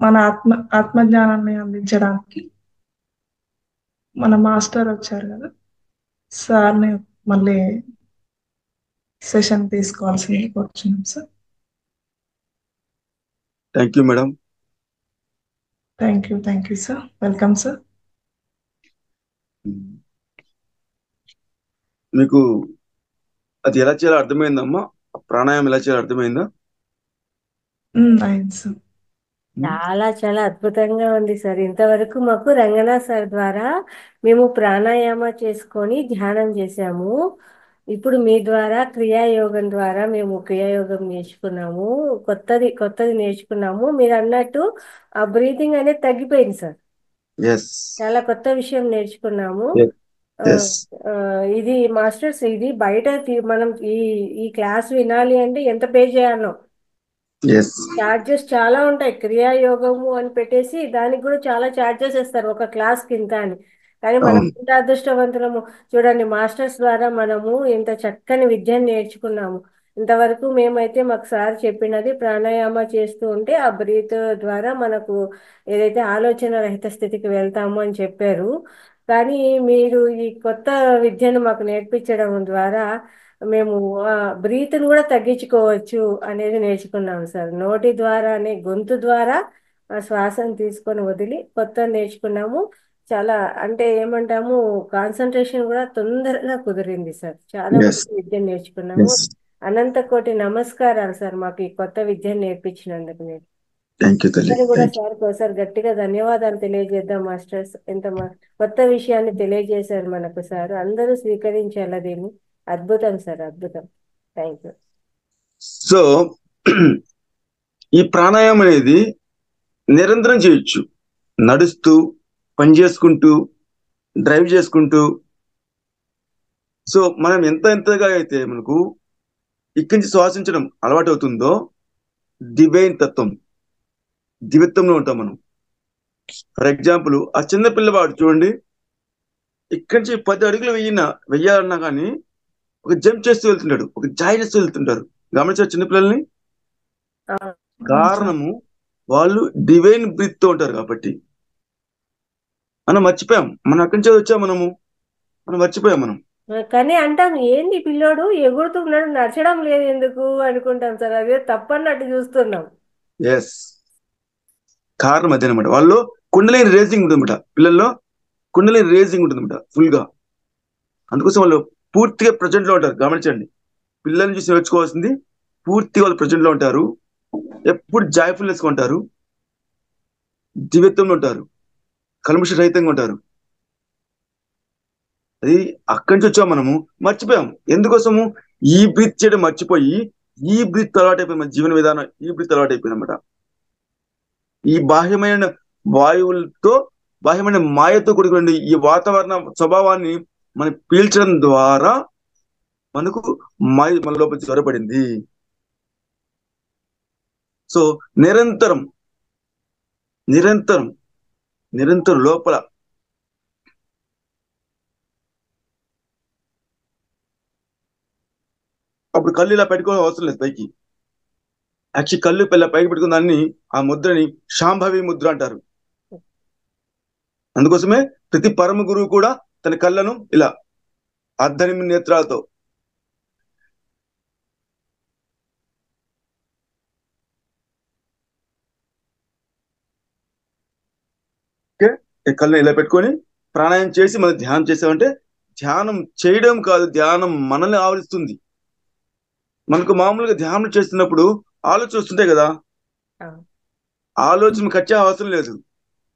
మన ఆత్మజ్ఞానాన్ని అందించడానికి మన మాస్టర్ వచ్చారు కదా, సార్ని మళ్ళీ సెషన్ తీసుకోవాల్సింది కూర్చున్నాం sir. Thank you madam. Thank you sir. Welcome sir. మీకు అది ఎలా చేయాలో అర్థమైందమ్మా? ప్రాణాయామం ఎలా చేయాలో అర్థమైందా? అయింది సార్. చాలా చాలా అద్భుతంగా ఉంది సార్. ఇంతవరకు మాకు రంగనాథ్ సార్ ద్వారా మేము ప్రాణాయామ చేసుకొని ధ్యానం చేశాము. ఇప్పుడు మీ ద్వారా క్రియాయోగం ద్వారా మేము క్రియాయోగం నేర్చుకున్నాము. కొత్తది కొత్తది నేర్చుకున్నాము. మీరు అన్నట్టు ఆ బ్రీతింగ్ అనేది తగ్గిపోయింది సార్. ఎస్ చాలా కొత్త విషయం నేర్చుకున్నాము. ఎస్ ఇది మాస్టర్స్, ఇది బయట మనం ఈ ఈ క్లాస్ వినాలి అంటే ఎంత పే చేయాలో. ఎస్ చార్జెస్ చాలా ఉంటాయి. క్రియాయోగము అని పెట్టేసి దానికి కూడా చాలా చార్జెస్ ఇస్తారు ఒక క్లాస్ కింద అని. కానీ మనం అవును. ఇంత అదృష్టవంతులము. చూడండి, మాస్టర్స్ ద్వారా మనము ఇంత చక్కని విద్యను నేర్చుకున్నాము. ఇంతవరకు మేమైతే మాకు సార్ చెప్పినది ప్రాణాయామ చేస్తూ ఉంటే ఆ బ్రీత్ ద్వారా మనకు ఏదైతే ఆలోచన రహిత స్థితికి వెళ్తాము అని చెప్పారు. కానీ మీరు ఈ కొత్త విద్యను మాకు నేర్పించడం ద్వారా మేము బ్రీత్ని కూడా తగ్గించుకోవచ్చు అనేది నేర్చుకున్నాం సార్. నోటి ద్వారానే, గొంతు ద్వారా శ్వాసను తీసుకొని వదిలి కొత్త నేర్చుకున్నాము. చాలా అంటే ఏమంటాము, కాన్సన్ట్రేషన్ కూడా తొందరగా కుదిరింది సార్. చాలా ఎస్ మంచి విద్య నేర్చుకున్నాము. ఎస్ అనంత కోటి నమస్కారాలు సార్ మాకు ఈ కొత్త విద్యను నేర్పించినందుకు. నేను థ్యాంక్ యూ తల్లి. అందరూ కూడా థ్యాంక్ యూ. సార్ ఒకసారి గట్టిగా ధన్యవాదాలు తెలియజేద్దాం. మాస్టర్స్ ఎంత కొత్త విషయాన్ని తెలియజేశారు మనకు సార్. అందరూ స్వీకరించాలి దీన్ని. అద్భుతం సార్, అద్భుతం. Thank you. సో ఈ ప్రాణాయామం అనేది నిరంతరం చేయొచ్చు. నడుస్తూ, పని చేసుకుంటూ, డ్రైవ్ చేసుకుంటూ. సో మనం ఎంతగా అయితే మనకు ఇక్కడి నుంచి శ్వాసించడం అలవాటు అవుతుందో, డివైన్ తత్వం, దివ్యత్వంలో ఉంటాం మనం. ఫర్ ఎగ్జాంపుల్, ఆ చిన్న పిల్లవాడు చూడండి, ఇక్కడి నుంచి 10 అడుగులు వెయ్యాలన్నా కానీ ఒక జంప్ చేస్తూ వెళ్తుంటాడు, ఒక జాయ్ చేస్తూ వెళ్తుంటారు. గమనించారు చిన్నపిల్లల్ని? కారణము వాళ్ళు డివైన్ బ్రీత్ తో ఉంటారు కాబట్టి. మనం మర్చిపోయాం, మనం అక్కడి నుంచి వచ్చాం, మనం మర్చిపోయాం మనం. కానీ అంటాం, ఏంది పిల్లోడు ఎగురుతున్నాడు, నడచడం లేదు ఎందుకు అనుకుంటాం సార్. అదే తప్పన్నట్టు చూస్తున్నాం. ఎస్, కారణం అదేనమాట. వాళ్ళు కుండలిని రేసింగ్ ఉంటుందన్నమాట. పిల్లల్లో కుండలిని రేసింగ్ ఉంటుందన్నమాట ఫుల్ గా. అందుకోసం వాళ్ళు పూర్తిగా ప్రజెంట్ లో ఉంటారు. గమనించండి, పిల్లల్ని చూసి నేర్చుకోవాల్సింది, పూర్తిగా వాళ్ళు ప్రజెంట్ లో ఉంటారు, ఎప్పుడు జాయ్ఫుల్నెస్ గా ఉంటారు, దివ్యత్వంలో ఉంటారు, కల్మష రహితంగా ఉంటారు. అది అక్కడి నుంచి వచ్చాం, మనము మర్చిపోయాం. ఎందుకోసము? ఈ బ్రీత్ చేయడం మర్చిపోయి ఈ బ్రీత్ అలవాటైపోయింది. మన జీవన విధానం ఈ బ్రీత్ అలవాటైపోయింది అనమాట. ఈ బాహ్యమైన వాయువులతో, బాహ్యమైన మాయతో కూడుకున్న ఈ వాతావరణ స్వభావాన్ని మనం పీల్చడం ద్వారా మనకు మాయ మన లోపల జ్వరపడింది. సో నిరంతరం నిరంతరం నిరంతరం లోపల అప్పుడు కళ్ళు ఇలా పెట్టుకోవడం అవసరం లేదు పైకి. యాక్చువల్లీ కళ్ళు పిల్ల పైకి పెట్టుకున్న దాన్ని, ఆ ముద్రని శాంభవి ముద్ర అంటారు. అందుకోసమే ప్రతి పరమ గురువు కూడా తన కళ్ళను ఇలా అర్ధనిమి నేత్రాలతో కళ్ళని ఇలా పెట్టుకొని ప్రాణాయామం చేసి మనం ధ్యానం చేసామంటే, ధ్యానం చేయడం కాదు, ధ్యానం మనల్ని ఆవరిస్తుంది. మనకు మామూలుగా ధ్యానం చేస్తున్నప్పుడు ఆలోచన వస్తుంటాయి కదా, ఆలోచన కచ్చే అవసరం లేదు.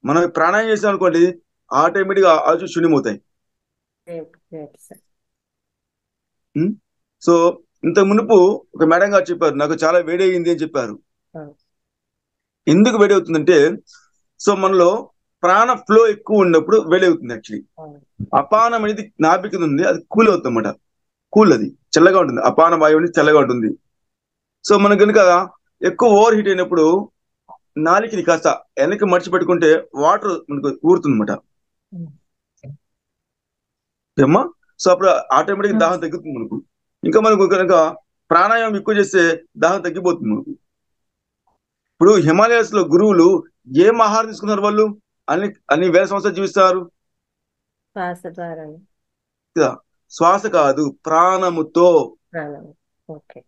మనం ప్రాణాయామం చేసాం అనుకోండి, ఆటోమేటిక్ గా ఆలోచన శూన్యమవుతాయి. సో ఇంత మునుపు ఒక మేడం గారు చెప్పారు, నాకు చాలా వేడి అయింది అని చెప్పారు. ఎందుకు వేడి అవుతుందంటే, సో మనలో ప్రాణ ఫ్లో ఎక్కువ ఉన్నప్పుడు వేడి అవుతుంది. యాక్చువల్లీ అపానం అనేది నాభి కింద ఉంది, అది కూల్ అవుతుంది అన్నమాట. కూల్, అది చల్లగా ఉంటుంది. అపాన వాయువు అనేది చల్లగా ఉంటుంది. సో మనకు కనుక ఎక్కువ ఓవర్ హీట్ అయినప్పుడు నాలికని కాస్త వెనక్కి మడిచి పెట్టుకుంటే వాటర్ మనకు ఊరుతుంది అనమాట ఏమ్మా. సో అప్పుడు ఆటోమేటిక్ దాహం తగ్గుతుంది మనకు. ఇంకా మనకు కనుక ప్రాణాయామం ఎక్కువ చేస్తే దాహం తగ్గిపోతుంది మనకు. ఇప్పుడు హిమాలయాస్ లో గురువులు ఏం ఆహారం తీసుకున్నారు వాళ్ళు? అన్ని అన్ని వేల సంవత్సరాలు జీవిస్తారు శ్వాస ద్వారా. కదా. శ్వాస కాదు, ప్రాణముతో. ప్రాణం. ఓకే.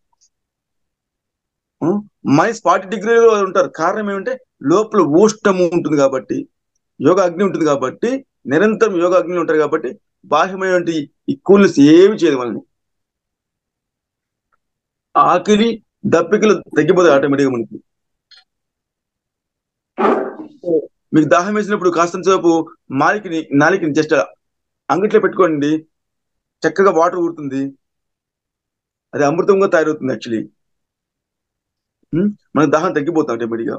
-40 డిగ్రీలో ఉంటారు. కారణం ఏమంటే లోపల ఉష్ణము ఉంటుంది కాబట్టి, యోగ అగ్ని ఉంటుంది కాబట్టి, నిరంతరం యోగ అగ్ని ఉంటారు కాబట్టి బాహ్యమైనటువంటి ఈ కూల్నెస్ ఏమి చేయదు వాళ్ళని. ఆకలి దప్పికలు తగ్గిపోతాయి ఆటోమేటిక్గా మనకి. మీకు దాహం వేసినప్పుడు కాస్తంత సేపు నాలికని జస్ట్ అంగట్లో పెట్టుకోండి, చక్కగా వాటర్ ఊరుతుంది. అది అమృతంగా తయారవుతుంది యాక్చువల్లీ. మన దాహం తగ్గిపోతుంది ఆటోమేటిక్గా.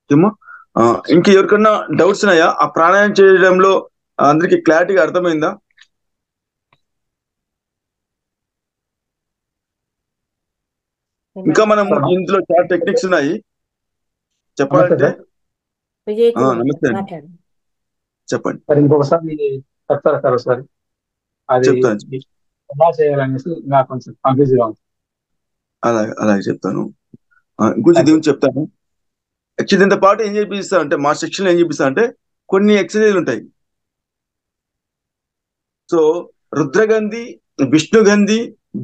ఏమో ఇంకా ఎవరికన్నా డౌట్స్ ఉన్నాయా? ఆ ప్రాణాయామం చేయడంలో అందరికి క్లారిటీగా అర్థమైందా? ఇంకా మనం ఇందులో చాలా టెక్నిక్స్ ఉన్నాయి చెప్పాలంటే. విజయ్ కుమార్ నమస్తే అండి, మాట్లాడు. చెప్పండి. సార్ ఇంకొకసారి చెప్తారా సార్ ఒకసారి? అది చెప్తాను, ఎలా చేయాలనేసి నాకు కొంచెం కన్ఫ్యూజ్ గా ఉంది. అలాగే చెప్తాను. ఇంకొంచెం దీని గురించి చెప్తాను. యాక్చువల్లీ దీంతో పాటు ఏం చేపిస్తా అంటే, మా సెక్షన్ లో ఏం చేపిస్తా అంటే కొన్ని ఎక్సర్సైజ్లు ఉంటాయి. సో రుద్రగంధి, విష్ణుగంధి,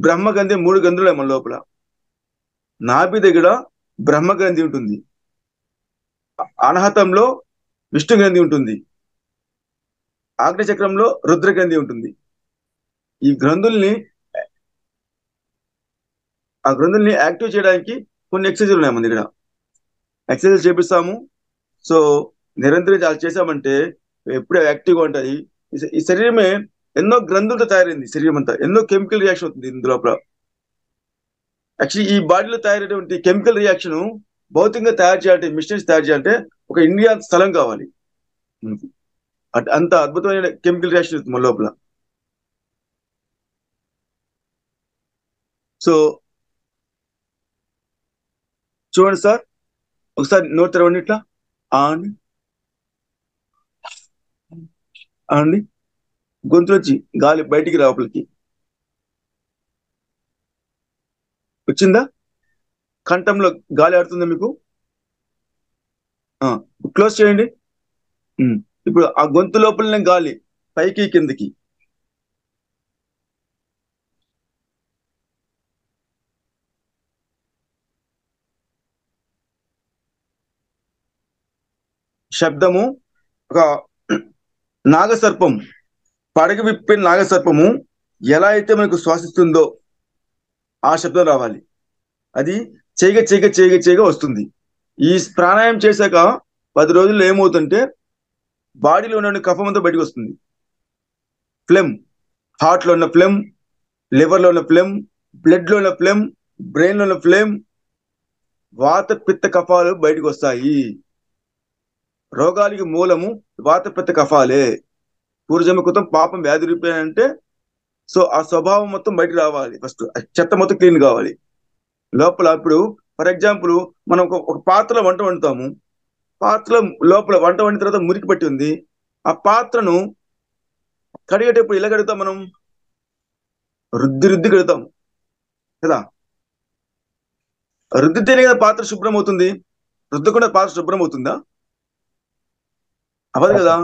బ్రహ్మగంధి 3 గంధులు మన లోపల. నాభి దగ్గర బ్రహ్మగంధి ఉంటుంది, అనాహతంలో విష్ణుగంధి ఉంటుంది, ఆగ్నేయచక్రంలో రుద్రగంధి ఉంటుంది. ఈ గ్రంథుల్ని యాక్టివ్ చేయడానికి కొన్ని ఎక్సర్సైజ్లు ఉన్నాయి మన దగ్గర. ఎక్సర్సైజ్ చేపిస్తాము. సో నిరంతరం చాలా చేసామంటే ఎప్పుడూ యాక్టివ్గా ఉంటాయి. ఈ శరీరమే ఎన్నో గ్రంథులతో తయారైంది. శరీరం అంతా ఎన్నో కెమికల్ రియాక్షన్ అవుతుంది ఇందులో. యాక్చువల్లీ ఈ బాడీలో తయారైనటువంటి కెమికల్ రియాక్షన్ భౌతికంగా తయారు చేయాలంటే, మిషన్స్ తయారు చేయాలంటే ఒక ఇండియా స్థలం కావాలి. అంత అద్భుతమైన కెమికల్ రియాక్షన్ అవుతుంది మన లోపల. సో చూడండి సార్, ఒకసారి నోట్ తెరవండి ఇట్లా. అండి గొంతు నుంచి గాలి బయటికి లోపలికి వచ్చిందా? కంఠంలో గాలి ఆడుతుందా మీకు? క్లోజ్ చేయండి. ఇప్పుడు ఆ గొంతు లోపలనే గాలి పైకి కిందకి. శబ్దము ఒక నాగసర్పం, పడగ విప్పిన నాగసర్పము ఎలా అయితే మనకు శ్వాసిస్తుందో ఆ శబ్దం రావాలి. అది చేయగా వస్తుంది. ఈ ప్రాణాయామం చేశాక 10 రోజుల్లో ఏమవుతుంటే బాడీలో ఉన్న కఫం అంతా బయటకు వస్తుంది. ఫ్లెమ్, హార్ట్లో ఉన్న ఫ్లెమ్, లివర్లో ఉన్న ఫ్లెమ్, బ్లడ్లో ఉన్న ఫ్లెమ్, బ్రెయిన్లో ఉన్న ఫ్లెమ్, వాత పిత్త కఫాలు బయటకు వస్తాయి. రోగాలకి మూలము వాత పిత్త కఫాలే. పూర్వజన్మ కృతం పాపం వ్యాధి రూపేనంటే, సో ఆ స్వభావం మొత్తం బయటకు రావాలి. ఫస్ట్ చెత్త మొత్తం క్లీన్ కావాలి లోపల. ఇప్పుడు ఫర్ ఎగ్జాంపుల్ మనం ఒక పాత్రలో వంట వండుతాము. పాత్రలో లోపల వంట వండిన తర్వాత మురికి పట్టి ఉంది. ఆ పాత్రను కడిగేటప్పుడు ఎలా కడుగుతాం మనం? రుద్ది కడుగుతాం కదా. రుద్దితేనే కదా పాత్ర శుభ్రం అవుతుంది. రుద్దకుండా పాత్ర శుభ్రం అవుతుందా? అవ్వదు కదా.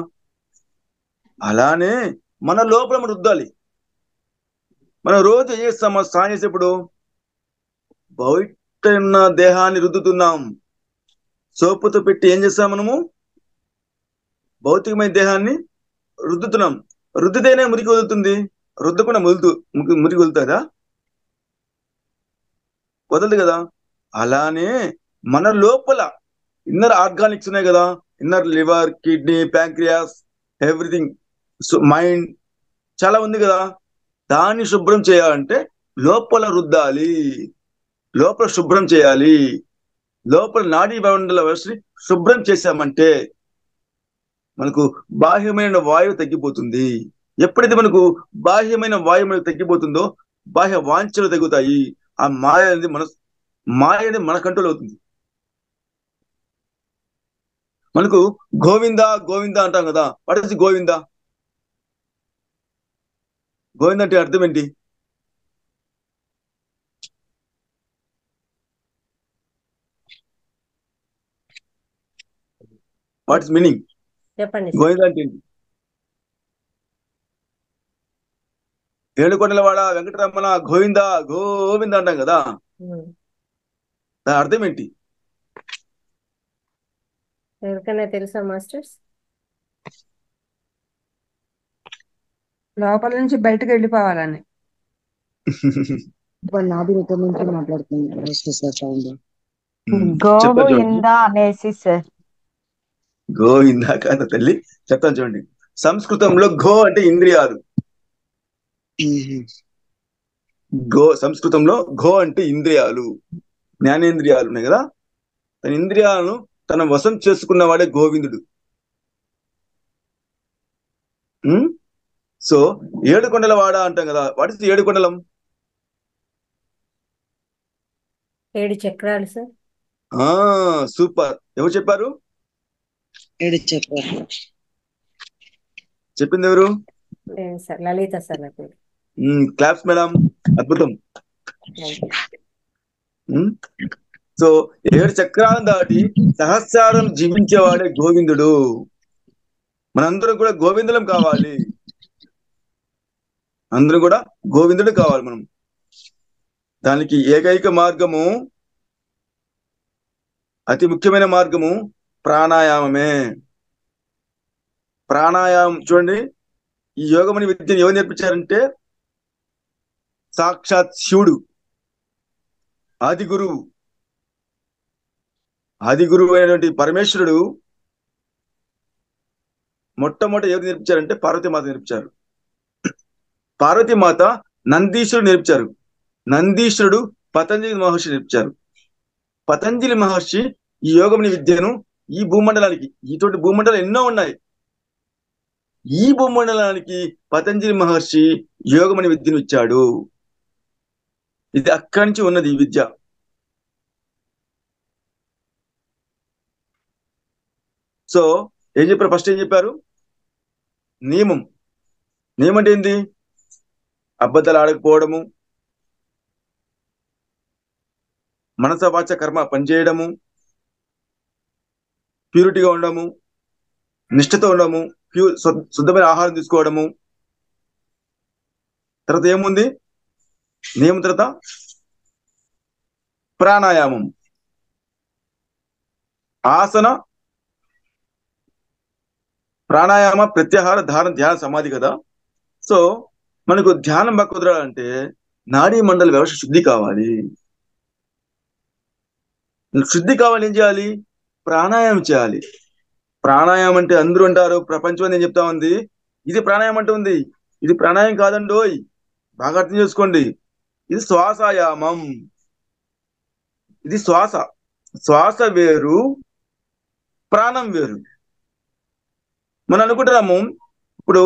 అలానే మన లోపల మనం రుద్దాలి. మనం రోజు ఏం చేస్తాం? స్నానం చేసేప్పుడు బయట ఉన్న దేహాన్ని రుద్దుతున్నాం. సోపుతో పెట్టి ఏం చేస్తాం మనము? భౌతికమైన దేహాన్ని రుద్దుతున్నాం. రుద్దితేనే మురికి వదులుతుంది. రుద్దకుండా మురికి వదులుతుందా? వదలదు కదా. అలానే మన లోపల ఇన్నర్ ఆర్గానిక్స్ ఉన్నాయి కదా, inner liver, kidney, pancreas, everything, mind చాలా ఉంది కదా. దాన్ని శుభ్రం చేయాలంటే లోపల రుద్దాలి, లోపల శుభ్రం చేయాలి. లోపల నాడీ మండల వ్యవస్థని శుభ్రం చేశామంటే మనకు బాహ్యమైన వాయువు తగ్గిపోతుంది. ఎప్పుడైతే మనకు బాహ్యమైన వాయువు మనకు తగ్గిపోతుందో బాహ్య వాంఛలు తగ్గుతాయి. ఆ మాయ అనేది మన కంట్రోల్ అవుతుంది. మనకు గోవింద అంటాం కదా. What is Govinda? గోవింద అంటే అర్థం ఏంటి? What is meaning? చెప్పండి సార్. గోవింద అంటే ఏంటి? ఏడుకొండలవాడ వెంకటరమణ గోవింద గోవింద అంటాం కదా, దాని అర్థం ఏంటి? ఎవరికైనా తెలుసా మాస్టర్స్? లోపల నుంచి బయటకు వెళ్ళిపోవాలని. నాది ఇక్కడ నుంచి మాట్లాడుతున్నాను సార్. సౌండ్ చెప్పండి చూడండి. గోవింద అనేసి సార్. గోవింద కాదు తల్లి, చెప్తాను చూడండి. సంస్కృతంలో గో అంటే ఇంద్రియాలు. సంస్కృతంలో గో అంటే ఇంద్రియాలు, జ్ఞానేంద్రియాలు ఉన్నాయి కదా, తన ఇంద్రియాలను తన వశం చేసుకున్నవాడే గోవిందుడు. సో ఏడుకొండల వాడ అంటాం కదా, వాట్ ఇస్ ఏడుకొండలం? 7 చక్రాలు సార్. సూపర్. ఎవరు చెప్పారు? 7 చక్రాలు చెప్పింది ఎవరు? సార్ లలిత సార్ నా పేరు. క్లాప్స్ మేడం, అద్భుతం. సో 7 చక్రాలను దాటి సహస్రారం జీవించేవాడే గోవిందుడు. మనందరం కూడా గోవిందులం కావాలి, అందరూ కూడా గోవిందుడు కావాలి మనం. దానికి ఏకైక మార్గము, అతి ముఖ్యమైన మార్గము ప్రాణాయామమే. ప్రాణాయామం చూడండి, ఈ యోగమని విద్యను ఎవరు నేర్పించారంటే సాక్షాత్ శివుడు, ఆది గురువు అయినటువంటి పరమేశ్వరుడు మొట్టమొదటి ఎవరు నేర్పించారంటే పార్వతీమాత నేర్పించారు. పార్వతీమాత నందీశ్వరుడు నేర్పించారు. నందీశ్వరుడు పతంజలి మహర్షి నేర్పించారు. పతంజలి మహర్షి ఈ యోగమని విద్యను ఈ భూమండలానికి, ఇటువంటి భూమండలం ఎన్నో ఉన్నాయి, ఈ భూమండలానికి పతంజలి మహర్షి యోగమని విద్యను ఇచ్చాడు. ఇది అక్కడి నుంచి ఉన్నది ఈ విద్య. సో ఏం చెప్పారు? ఫస్ట్ ఏం చెప్పారు? నియమం. నియమం అంటే ఏంది? అబద్ధాలు ఆడకపోవడము, మనస వాచ కర్మ పనిచేయడము, ప్యూరిటీగా ఉండడము, నిష్ఠతో ఉండడము, శుద్ధమైన ఆహారం తీసుకోవడము. తర్వాత ఏముంది? నియమం తర్వాత ప్రాణాయామం, ఆసన, ప్రాణాయామ, ప్రత్యాహార, ధారణ, ధ్యాన, సమాధి కదా. సో మనకు ధ్యానం బాగా కుదరాలంటే నాడీ మండల వ్యవస్థ శుద్ధి కావాలి. శుద్ధి కావాలి, ఏం చేయాలి? ప్రాణాయామం చేయాలి. ప్రాణాయామం అంటే అందరూ అంటారు, ప్రపంచం అని చెప్తా ఉంది ఇది ప్రాణాయామం అంటే ఉంది. ఇది ప్రాణాయామం కాదండోయ్, బాగా అర్థం చేసుకోండి. ఇది శ్వాసాయామం. ఇది శ్వాస. శ్వాస వేరు, ప్రాణం వేరు. మనం అనుకుంటున్నాము ఇప్పుడు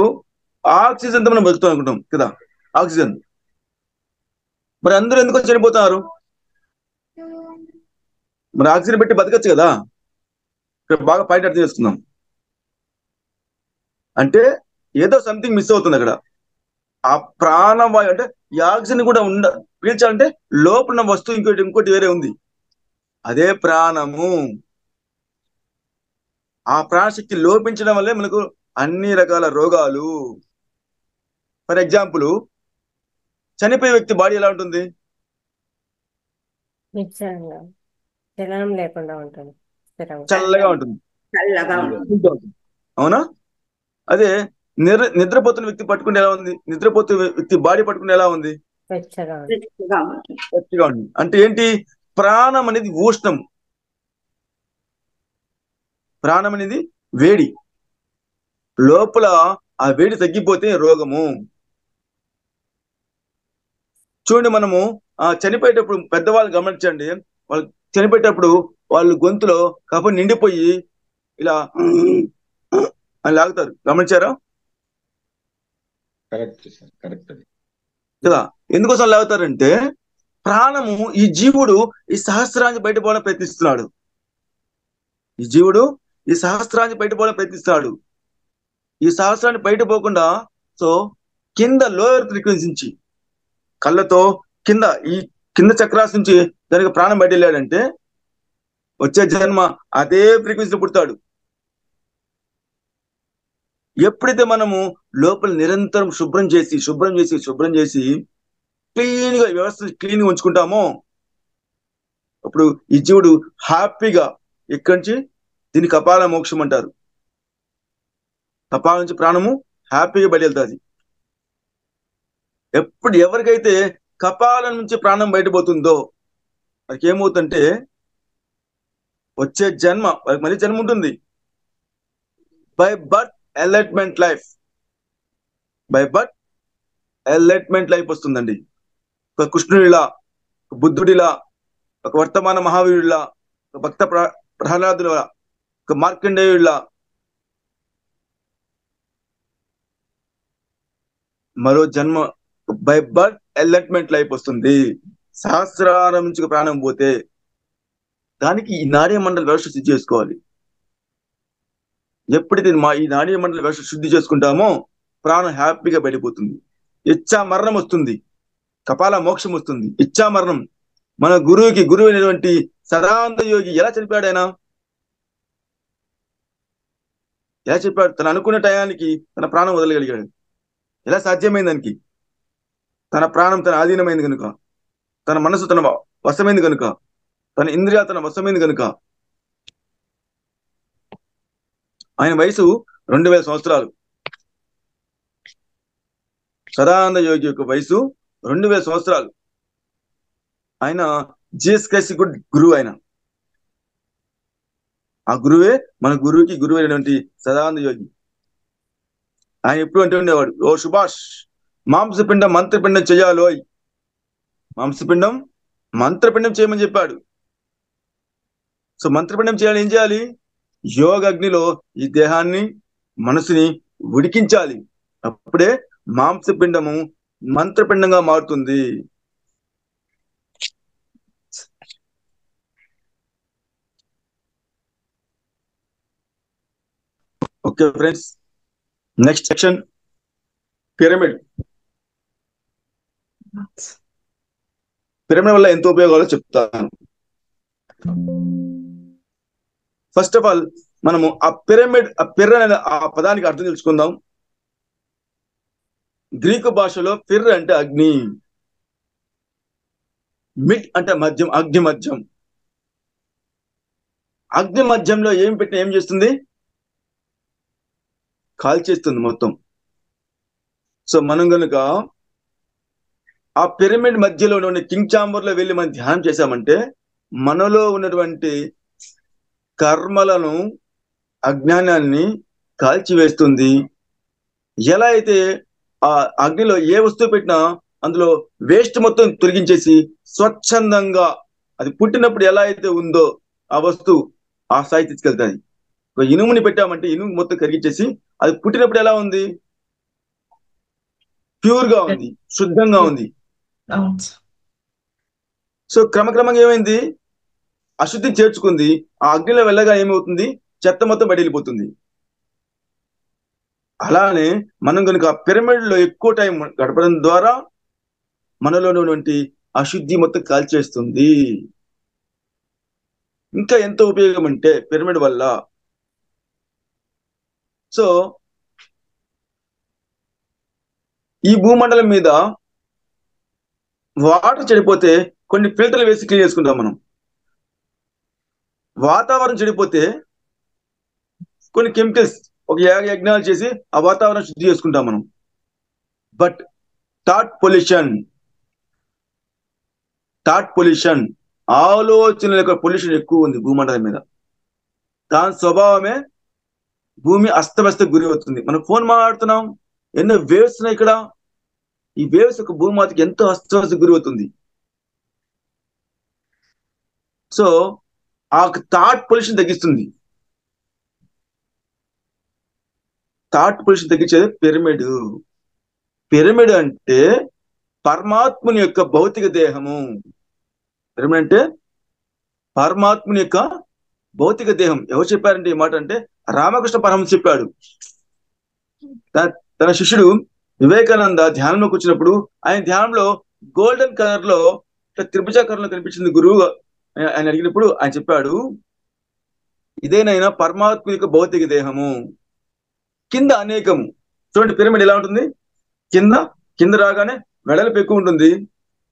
ఆక్సిజన్తో మనం బతుకుతాం అనుకుంటాం కదా, ఆక్సిజన్. మరి అందరూ ఎందుకు చనిపోతారు? మరి ఆక్సిజన్ పెట్టి బతకచ్చు కదా. ఇక్కడ బాగా పాయింట్ అర్థం చేసుకుందాం. అంటే ఏదో సంథింగ్ మిస్ అవుతుంది అక్కడ. ఆ ప్రాణవాయు అంటే ఈ ఆక్సిజన్ కూడా పీల్చాలంటే లోపల ఉన్న వస్తువు ఇంకోటి వేరే ఉంది, అదే ప్రాణము. ఆ ప్రాణశక్తి లోపించడం వల్లే మనకు అన్ని రకాల రోగాలు. ఫర్ ఎగ్జాంపుల్, చనిపోయే వ్యక్తి బాడీ ఎలా ఉంటుంది? నిశ్చలంగా, చలనం లేకుండా ఉంటుంది, చల్లగా ఉంటుంది, అవునా? అదే నిద్రపోతున్న వ్యక్తి పట్టుకుంటే ఎలా ఉంది? నిద్రపోతున్న వ్యక్తి బాడీ పట్టుకుంటే ఎలా ఉంది? వెచ్చగా ఉంది. అంటే ఏంటి? ప్రాణం అనేది ఉష్ణం, ప్రాణం అనేది వేడి. లోపల ఆ వేడి తగ్గిపోతే రోగము. చూడండి, మనము చనిపోయేటప్పుడు పెద్దవాళ్ళు గమనించండి, వాళ్ళు చనిపోయేటప్పుడు వాళ్ళు గొంతులో కఫం నిండిపోయి ఇలా అని లాగుతారు, గమనించారా? కరెక్ట్ కదా. ఎందుకోసం లాగుతారంటే ప్రాణము, ఈ జీవుడు ఈ సహస్రాన్ని బయటపోవాలని ప్రయత్నిస్తున్నాడు. ఈ జీవుడు ఈ సహస్రాన్ని బయటపోవాలని ప్రయత్నిస్తున్నాడు. ఈ సహస్రాన్ని బయట పోకుండా సో కింద లోయర్ ఫ్రీక్వెన్సీ నుంచి కళ్ళతో ఈ కింద చక్రాస్ నుంచి దానికి ప్రాణం బయట వెళ్ళాడంటే వచ్చే జన్మ అదే ఫ్రీక్వెన్సీ పుడతాడు. ఎప్పుడైతే మనము లోపల నిరంతరం శుభ్రం చేసి క్లీన్ గా వ్యవస్థ క్లీన్ గా ఉంచుకుంటామో అప్పుడు ఈ జీవుడు హ్యాపీగా ఇక్కడి నుంచి దీన్ని కపాల మోక్షం అంటారు. కపాల నుంచి ప్రాణము హ్యాపీగా బయట వెళ్తుంది. ఎవరికైతే కపాలం నుంచి ప్రాణం బయటపోతుందో వాళ్ళకి ఏమవుతుందంటే వచ్చే జన్మ, వాళ్ళకి మళ్ళీ జన్మ ఉంటుంది. బై బర్త్ ఎలైట్మెంట్ లైఫ్, వస్తుందండి. ఒక కృష్ణుడిలా, ఒక బుద్ధుడిలా, ఒక వర్తమాన మహావీరుడిలా, ఒక భక్త ప్రహ్లాదులా, ఒక మార్కండేయుడిలా మరో జన్మ బై బర్త్ ఎలైట్మెంట్ లైఫ్ వస్తుంది. సహస్రారం నుంచి ప్రాణం పోతే దానికి ఈ నాడీ మండల వ్యవస్థ శుద్ధి చేసుకోవాలి. ఎప్పుడైతే ఈ నాడీ మండల వ్యవస్థ శుద్ధి చేసుకుంటామో ప్రాణం హ్యాపీగా బయటపోతుంది. ఇచ్చా మరణం వస్తుంది, కపాల మోక్షం వస్తుంది. ఇచ్చా మరణం మన గురువు అయినటువంటి సదానంద యోగి ఎలా చనిపోయాడు? ఆయన ఎలా చెప్పాడు? తను అనుకున్న టయానికి తన ప్రాణం వదలగలిగాడు. ఎలా సాధ్యమైంది? దానికి తన ప్రాణం తన ఆధీనమైంది కనుక, తన మనసు తన వశమైంది కనుక, తన ఇంద్రియాలు తన వశమైంది కనుక. ఆయన వయసు 2000 సంవత్సరాలు. సదానంద యోగి యొక్క వయసు 2000 సంవత్సరాలు. ఆయన జీసస్ క్రైస్ట్ గురువు. ఆయన ఆ గురువే మన గురువుకి గురువు అయినటువంటి సదానంద యోగి. ఆయన ఎప్పుడు అంటూ ఉండేవాడు, ఓ సుభాష్, మాంసపిండం మంత్రపిండం చెయ్యాలోయ్, మాంసపిండం మంత్రపిండం చేయమని చెప్పాడు. సో మంత్రపిండం చేయాలి. ఏం చేయాలి? యోగ అగ్నిలో ఈ దేహాన్ని మనసుని ఉడికించాలి. అప్పుడే మాంసపిండము మంత్రపిండంగా మారుతుంది. Okay friends, next section pyramid. Pyramid వల్ల ఎంత ఉపయోగాలో చెప్తాను. ఫస్ట్ ఆఫ్ ఆల్ మనము ఆ పిరమిడ్, అనే ఆ పదానికి అర్థం తెలుసుకుందాం. గ్రీకు భాషలో పిర్ అంటే అగ్ని, మిడ్ అంటే మధ్యం, అగ్ని మధ్యం. అగ్ని మధ్యంలో ఏం పెట్టినా ఏం చేస్తుంది? కాల్చేస్తుంది మొత్తం. సో మనం కనుక ఆ పిరమిడ్ మధ్యలో ఉన్న కింగ్ చాంబర్ లో వెళ్ళి మనం ధ్యానం చేశామంటే మనలో ఉన్నటువంటి కర్మలను, అజ్ఞానాన్ని కాల్చివేస్తుంది. ఎలా అయితే ఆ అగ్నిలో ఏ వస్తువు పెట్టినా అందులో వేస్ట్ మొత్తం తొలగించేసి స్వచ్ఛందంగా అది పుట్టినప్పుడు ఎలా అయితే ఉందో ఆ వస్తువు ఆ స్థాయి తీసుకెళ్తాయి. ఇనుముని పెట్టామంటే ఇనుము మొత్తం కరిగించేసి అది పుట్టినప్పుడు ఎలా ఉంది? ప్యూర్ గా ఉంది, శుద్ధంగా ఉంది. సో క్రమక్రమంగా ఏమైంది? అశుద్ధి చేర్చుకుంది. ఆ అగ్నిలో వెళ్ళగా ఏమవుతుంది? చెత్త మొత్తం బయట వెళ్ళిపోతుంది. అలానే మనం కనుక పిరమిడ్ లో ఎక్కువ టైం గడపడం ద్వారా మనలో ఉన్నటువంటి అశుద్ధి మొత్తం కాల్చేస్తుంది. ఇంకా ఎంత ఉపయోగం అంటే పిరమిడ్ వల్ల, సో ఈ భూమండలం మీద వాటర్ చెడిపోతే కొన్ని ఫిల్టర్లు వేసి క్లీన్ చేసుకుంటాం మనం. వాతావరణం చెడిపోతే కొన్ని కెమికల్స్, ఒక యజ్ఞాలు చేసి ఆ వాతావరణం శుద్ధి చేసుకుంటాం మనం. బట్ థాట్ పొల్యూషన్, ఆలోచనల యొక్క పొల్యూషన్ ఎక్కువ ఉంది భూమండలం మీద. దాని స్వభావమే భూమి అస్తవ్యస్త గురి అవుతుంది. మనం ఫోన్ మాట్లాడుతున్నాం, ఎన్నో వేవ్స్ ఉన్నాయి ఇక్కడ. ఈ వేవ్స్ యొక్క భూమాతకి ఎంతో అస్తవ్యస్త గురి అవుతుంది. సో ఆ థాట్ పొల్యూషన్ తగ్గిస్తుంది. థాట్ పొల్యూషన్ తగ్గించేది పిరమిడ్. పిరమిడ్ అంటే పరమాత్ముని యొక్క భౌతిక దేహము. పిరమిడ్ అంటే పరమాత్ముని యొక్క భౌతిక దేహం. ఎవరు చెప్పారంటే ఈ మాట అంటే రామకృష్ణ పరమహంస చెప్పాడు. తన శిష్యుడు వివేకానంద ధ్యానంలో కూర్చున్నప్పుడు ఆయన ధ్యానంలో గోల్డెన్ కలర్ లో త్రిభుజాకారంలో కనిపించింది గురువు. ఆయన అడిగినప్పుడు ఆయన చెప్పాడు, ఇదేనైనా పరమాత్మ యొక్క భౌతిక దేహము. కింద అనేకము. చూడండి పిరమిడ్ ఎలా ఉంటుంది, కింద రాగానే వెడల్పు ఎక్కువ ఉంటుంది,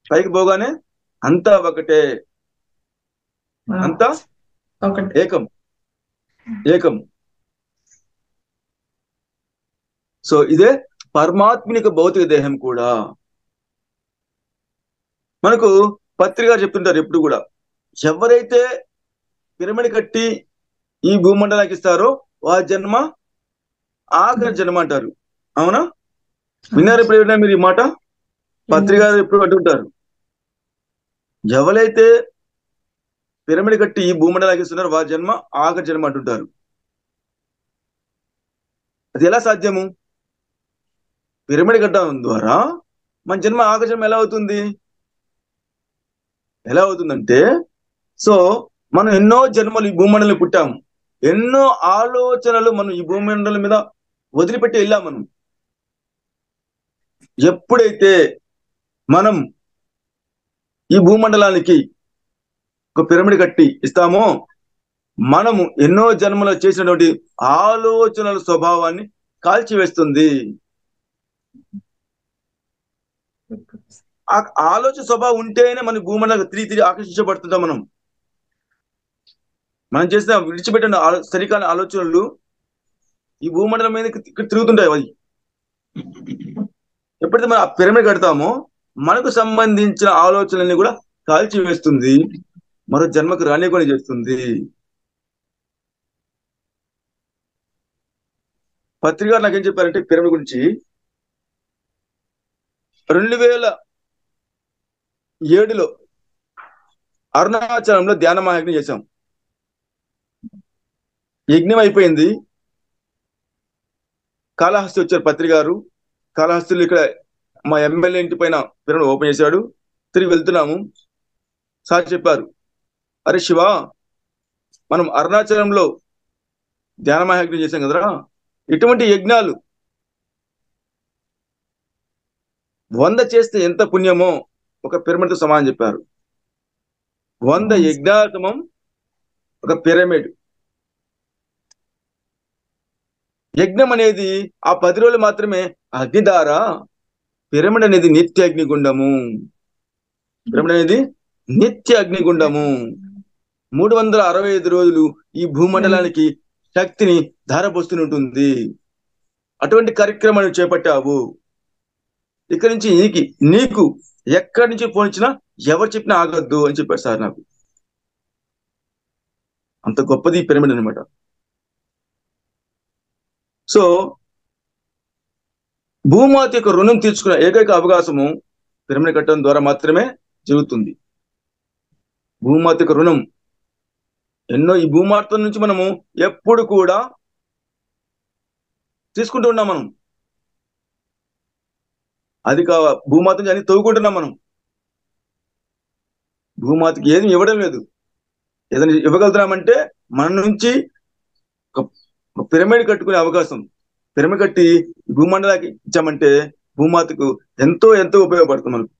పైకి పోగానే అంతా ఒకటే, అంతా ఒకటి. ఏకం. సో ఇదే పరమాత్మిక భౌతిక దేహం కూడా. మనకు పత్రిక చెప్తుంటారు ఎప్పుడు కూడా, ఎవరైతే పిరమిడ్ కట్టి ఈ భూమండలానికి ఇస్తారో వారి జన్మ ఆఖరి జన్మ అంటారు. అవునా? విన్నారు ఎప్పుడు ఏమైనా మీరు ఈ మాట? పత్రిక ఎప్పుడు అంటుంటారు, ఎవరైతే పిరమిడ్ కట్టి ఈ భూమండలానికి ఇస్తున్నారో వారి జన్మ ఆఖరి జన్మ అంటుంటారు. అది ఎలా సాధ్యము? పిరమిడ్ కట్టడం ద్వారా మన జన్మ ఆఖరి జన్మ ఎలా అవుతుందంటే, సో మనం ఎన్నో జన్మలు ఈ భూమండలం పుట్టాము, ఎన్నో ఆలోచనలు మనం ఈ భూమండలం మీద వదిలిపెట్టి వెళ్ళాం. మనం ఎప్పుడైతే మనం ఈ భూమండలానికి ఒక పిరమిడ్ కట్టి ఇస్తామో, మనము ఎన్నో జన్మలో చేసినటువంటి ఆలోచనల స్వభావాన్ని కాల్చివేస్తుంది. ఆ ఆలోచన స్వభావం ఉంటేనే మన భూమండలం తిరిగి ఆకర్షించబడుతుంటాం. మనం చేసిన విడిచిపెట్టిన సరికాని ఆలోచనలు ఈ భూమండలం మీద ఇక్కడ తిరుగుతుంటాయి. అవి ఎప్పుడైతే మనం ఆ పిరమిడ్ కడతామో మనకు సంబంధించిన ఆలోచనల్ని కూడా కాల్చివేస్తుంది, మరో జన్మకు రానికొని చేస్తుంది. పత్రిక నాకేం చెప్పారంటే పిరమిడ్ గురించి, 2007లో అరుణాచలంలో ధ్యాన మహాయజ్ఞం చేశాం. యజ్ఞం అయిపోయింది, కాళహస్తి వచ్చారు పత్రిక గారు. కాళహస్తిలో ఇక్కడ మా ఎమ్మెల్యే ఇంటి పైన పిరమిడ్ ఓపెన్ చేశాడు. తిరిగి వెళ్తున్నాము, సార్ చెప్పారు, అరే శివ, మనం అరుణాచలంలో ధ్యాన మహాయజ్ఞం చేశాం కదరా, ఇటువంటి యజ్ఞాలు 100 చేస్తే ఎంత పుణ్యమో ఒక పిరమిడ్తో సమానం చెప్పారు. 100 యజ్ఞాతమం ఒక పిరమిడ్. యజ్ఞం అనేది ఆ 10 రోజులు మాత్రమే అగ్నిధార. పిరమిడ్ అనేది నిత్య అగ్నిగుండము. పిరమిడ్ అనేది నిత్య అగ్నిగుండము. 365 రోజులు ఈ భూమండలానికి శక్తిని ధారపోస్తూనే. అటువంటి కార్యక్రమాన్ని చేపట్టావు. ఇక్కడి నుంచి నీకు ఎక్కడి నుంచి ఫోన్ ఇచ్చినా ఎవరు చెప్పినా ఆగద్దు అని చెప్పారు సార్ నాకు. అంత గొప్పది పిరమిడ్ అనమాట. సో భూమాత యొక్క రుణం తీర్చుకునే ఏకైక అవకాశము పిరమిడ్ కట్టడం ద్వారా మాత్రమే జరుగుతుంది. భూమాత యొక్క రుణం ఎన్నో, ఈ భూమాత నుంచి మనము ఎప్పుడు కూడా తీసుకుంటూ ఉన్నాం. మనం అది భూమాత నుంచి అన్ని తవ్వుకుంటున్నాం. మనం భూమాతకి ఏది ఇవ్వడం లేదు. ఏదైనా ఇవ్వగలుగుతున్నామంటే మన నుంచి ఒక పిరమిడ్ కట్టుకునే అవకాశం. పిరమిడ్ కట్టి భూమండలానికి ఇచ్చామంటే భూమాతకు ఎంతో ఎంతో ఉపయోగపడుతుంది మనకు.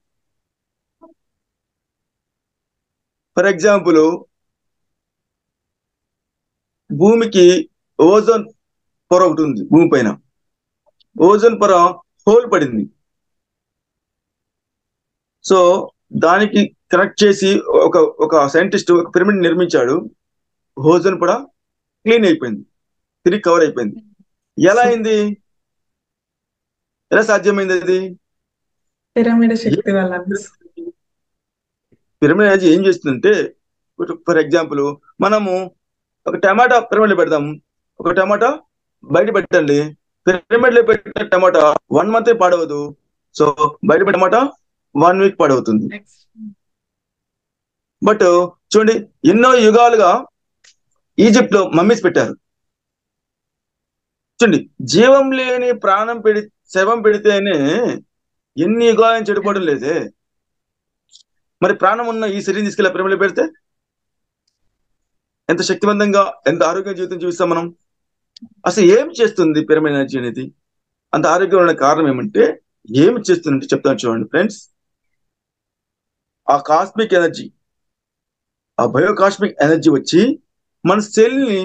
ఫర్ ఎగ్జాంపుల్, భూమికి ఓజోన్ పొర ఒకటి ఉంది. భూమి పైన ఓజోన్ పొర హోల్ పడింది. సో దానికి కనెక్ట్ చేసి ఒక సైంటిస్ట్ ఒక పిరమిడ్ నిర్మించాడు. ఓజోన్ పొర క్లీన్ అయిపోయింది, తిరిగి కవర్ అయిపోయింది. ఎలా అయింది? ఎలా సాధ్యమైంది? అది పిరమిడ్ శక్తి వల్ల. పిరమిడ్ అనేది ఏం చేస్తుందంటే, ఫర్ ఎగ్జాంపుల్ మనము ఒక టమాటా పిరమిడ్ పెడదాం. ఒక టమాటా బయట పెట్టండి, పిరమిడ్ లో పెట్టిన టమాటా 1 month పాడవదు. సో బయట పెట్టిన టమాటా 1 week పాడవుతుంది. బట్ చూడండి, ఎన్నో యుగాలుగా ఈజిప్ట్ లో మమ్మీస్ పెట్టారు. చూడండి, జీవం లేని ప్రాణం శవం పెడితేనే ఎన్ని యుగాలను చెడిపోవడం లేదే. మరి ప్రాణం ఉన్న ఈ శరీరం తీసుకెళ్ళి పిరమిడ్ పెడితే ఎంత శక్తివంతంగా, ఎంత ఆరోగ్య జీవితం జీవిస్తాం మనం. అసలు ఏమి చేస్తుంది పిరమిడ్ ఎనర్జీ అనేది? అంత ఆరోగ్యం ఉన్న కారణం ఏమంటే, ఏమి చేస్తుందంటే చెప్తాను చూడండి ఫ్రెండ్స్. ఆ కాస్మిక్ ఎనర్జీ, ఆ బయోకాస్మిక్ ఎనర్జీ వచ్చి మన సెల్ ని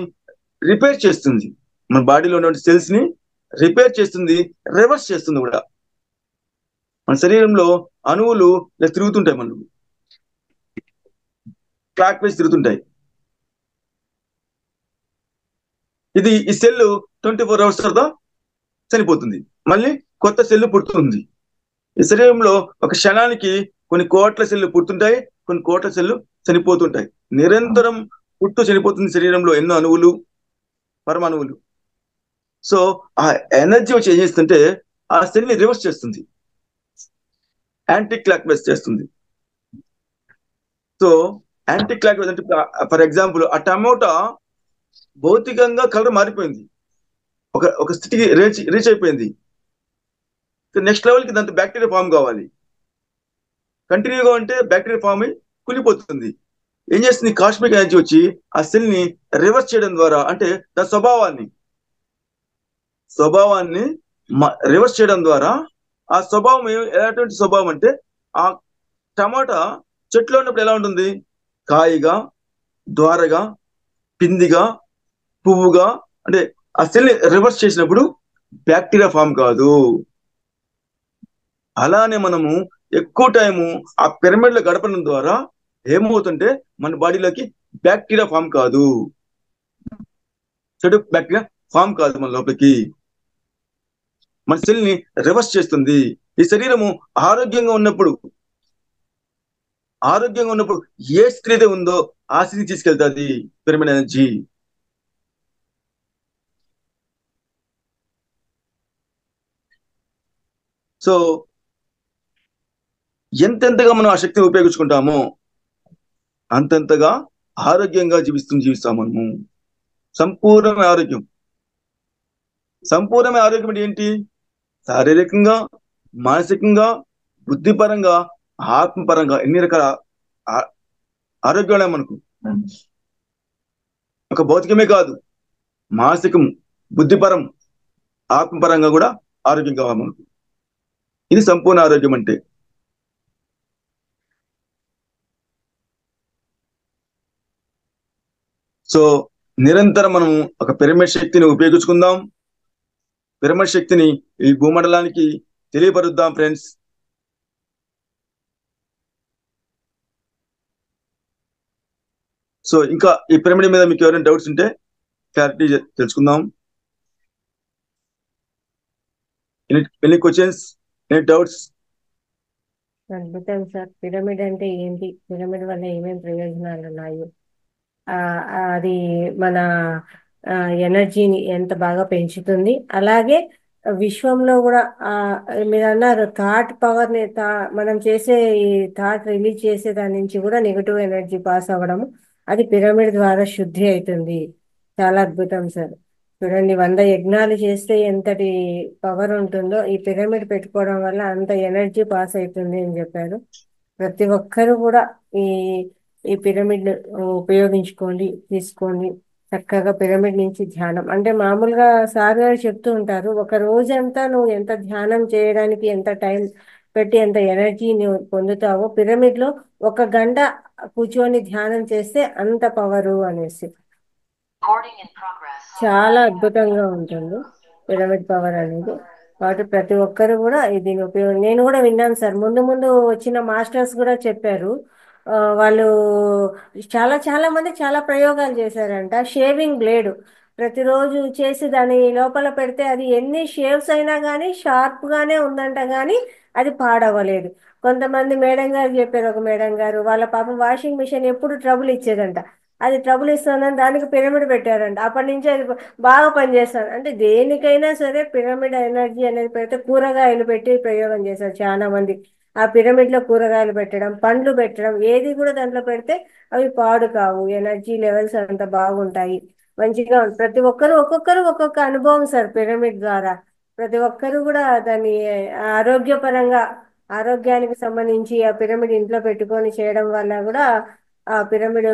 రిపేర్ చేస్తుంది. మన బాడీలో ఉన్న సెల్స్ ని రిపేర్ చేస్తుంది, రివర్స్ చేస్తుంది కూడా. మన శరీరంలో అణువులు ఇలా తిరుగుతుంటాయి, మనకు క్లాక్ వైజ్ తిరుగుతుంటాయి. ఈ సెల్ 24 hours తర్వాత చనిపోతుంది, మళ్ళీ కొత్త సెల్ పుడుతుంది. ఈ శరీరంలో ఒక క్షణానికి కొన్ని కోట్ల సెల్లు పుడుతుంటాయి, కొన్ని కోట్ల సెల్లు చనిపోతుంటాయి. నిరంతరం పుట్టు చనిపోతుంది శరీరంలో ఎన్నో అణువులు, పరమాణువులు. సో ఆ ఎనర్జీ వచ్చి ఏం చేస్తుంటే ఆ సెల్ ని రివర్స్ చేస్తుంది, యాంటీ క్లాక్ వైజ్ చేస్తుంది. సో యాంటీ క్లాక్ వైజ్ అంటే ఫర్ ఎగ్జాంపుల్ ఆ టమోటా భౌతికంగా కలర్ మారిపోయింది, ఒక స్థితికి రీచ్ అయిపోయింది. నెక్స్ట్ లెవెల్కి దాంతో బ్యాక్టీరియా ఫామ్ కావాలి. కంటిన్యూగా ఉంటే బ్యాక్టీరియా ఫామ్ అయి కుళ్ళిపోతుంది. ఏం చేస్తుంది, కాస్మిక్ ఎనర్జీ వచ్చి ఆ సెల్ ని రివర్స్ చేయడం ద్వారా, అంటే దాని స్వభావాన్ని రివర్స్ చేయడం ద్వారా, ఆ స్వభావం ఎలాంటి స్వభావం అంటే ఆ టమాటా చెట్లో ఉన్నప్పుడు ఎలా ఉంటుంది, కాయగా, ద్వారగా, పిందిగా, పువ్వుగా. అంటే ఆ సెల్ ని రివర్స్ చేసినప్పుడు బ్యాక్టీరియా ఫామ్ కాదు. అలానే మనము ఎక్కువ టైము ఆ పిరమిడ్ లో గడపడం ద్వారా ఏమవుతుంటే మన బాడీలోకి బ్యాక్టీరియా ఫామ్ కాదు, చెడు బ్యాక్టీరియా ఫామ్ కాదు మన లోపలికి. మన సెల్ ని రివర్స్ చేస్తుంది. ఈ శరీరము ఆరోగ్యంగా ఉన్నప్పుడు ఏ స్థితి అయితే ఉందో ఆ స్థితికి తీసుకెళ్తాది పిరమిడ్ ఎనర్జీ. సో ఎంతెంతగా మనం ఆ శక్తిని ఉపయోగించుకుంటామో అంతంతగా ఆరోగ్యంగా జీవిస్తాము మనము. సంపూర్ణమైన ఆరోగ్యం అంటే ఏంటి, శారీరకంగా, మానసికంగా, బుద్ధిపరంగా, ఆత్మపరంగా ఎన్ని రకాల ఆరోగ్యాలే మనకు. ఒక భౌతికమే కాదు, మానసికం, బుద్ధిపరం, ఆత్మపరంగా కూడా ఆరోగ్యం కావాలి మనకు. ఇది సంపూర్ణ ఆరోగ్యం అంటే. సో నిరంతరం మనం ఒక పిరమిడ్ శక్తిని ఉపయోగించుకుందాం, పిరమిడ్ శక్తిని ఈ భూమండలానికి తెలియపరుద్దాం ఫ్రెండ్స్. సో ఇంకా ఈ పిరమిడ్ మీద మీకు ఎవరైనా డౌట్స్ ఉంటే క్లారిటీ తెలుసుకుందాం. Any questions, any doubts? అద్భుతం సార్. పిరమిడ్ అంటే ఏంటి, పిరమిడ్ వల్ల ఏమేమి ప్రయోజనాలు ఉన్నాయి, అది మన ఎనర్జీని ఎంత బాగా పెంచుతుంది, అలాగే విశ్వంలో కూడా మీరు అన్నారు థాట్ పవర్ని, మనం చేసే ఈ థాట్ రిలీజ్ చేసే దాని నుంచి కూడా నెగిటివ్ ఎనర్జీ పాస్ అవ్వడము, అది పిరమిడ్ ద్వారా శుద్ధి అవుతుంది. చాలా అద్భుతం సార్. చూడండి, 100 యజ్ఞాలు చేస్తే ఎంతటి పవర్ ఉంటుందో ఈ పిరమిడ్ పెట్టుకోవడం వల్ల అంత ఎనర్జీ పాస్ అవుతుంది అని చెప్పారు. ప్రతి ఒక్కరు కూడా ఈ ఈ పిరమిడ్ ఉపయోగించుకోండి, తీసుకోండి. చక్కగా పిరమిడ్ నుంచి ధ్యానం అంటే మామూలుగా సార్ గారు చెప్తూ ఉంటారు, ఒక రోజంతా నువ్వు ఎంత ధ్యానం చేయడానికి ఎంత టైం పెట్టి ఎంత ఎనర్జీ నువ్వు పొందుతావో పిరమిడ్ లో 1 గంట కూర్చొని ధ్యానం చేస్తే అంత పవరు అనేసి. చాలా అద్భుతంగా ఉంటుంది పిరమిడ్ పవర్ అనేది. కాబట్టి ప్రతి ఒక్కరు కూడా దీని ఉపయోగం, నేను కూడా విన్నాను సార్, ముందు వచ్చిన మాస్టర్స్ కూడా చెప్పారు. వాళ్ళు చాలా మంది చాలా ప్రయోగాలు చేశారంట. షేవింగ్ బ్లేడ్ ప్రతిరోజు చేసి దాని లోపల పెడితే అది ఎన్ని షేవ్స్ అయినా కానీ షార్ప్గానే ఉందంట, కానీ అది పాడవలేదు. కొంతమంది మేడం గారు చెప్పారు, ఒక మేడం గారు వాళ్ళ పాపం వాషింగ్ మిషన్ ఎప్పుడు ట్రబుల్ ఇచ్చేదంట, అది ట్రబుల్ ఇస్తుందని దానికి పిరమిడ్ పెట్టారంట. అప్పటి నుంచి అది బాగా పనిచేస్తాను. అంటే దేనికైనా సరే పిరమిడ్ ఎనర్జీ అనేది పెడితే, కూరగాయలు పెట్టి ప్రయోగం చేశారు చాలా మంది. ఆ పిరమిడ్ లో కూరగాయలు పెట్టడం, పండ్లు పెట్టడం, ఏది కూడా దాంట్లో పెడితే అవి పాడు కావు, ఎనర్జీ లెవెల్స్ అంత బాగుంటాయి, మంచిగా ప్రతి ఒక్కరు ఒక్కొక్కరు ఒక్కొక్క అనుభవం సార్ పిరమిడ్ ద్వారా. ప్రతి ఒక్కరు కూడా దాన్ని ఆరోగ్యపరంగా, ఆరోగ్యానికి సంబంధించి ఆ పిరమిడ్ ఇంట్లో పెట్టుకొని చేయడం వల్ల కూడా ఆ పిరమిడ్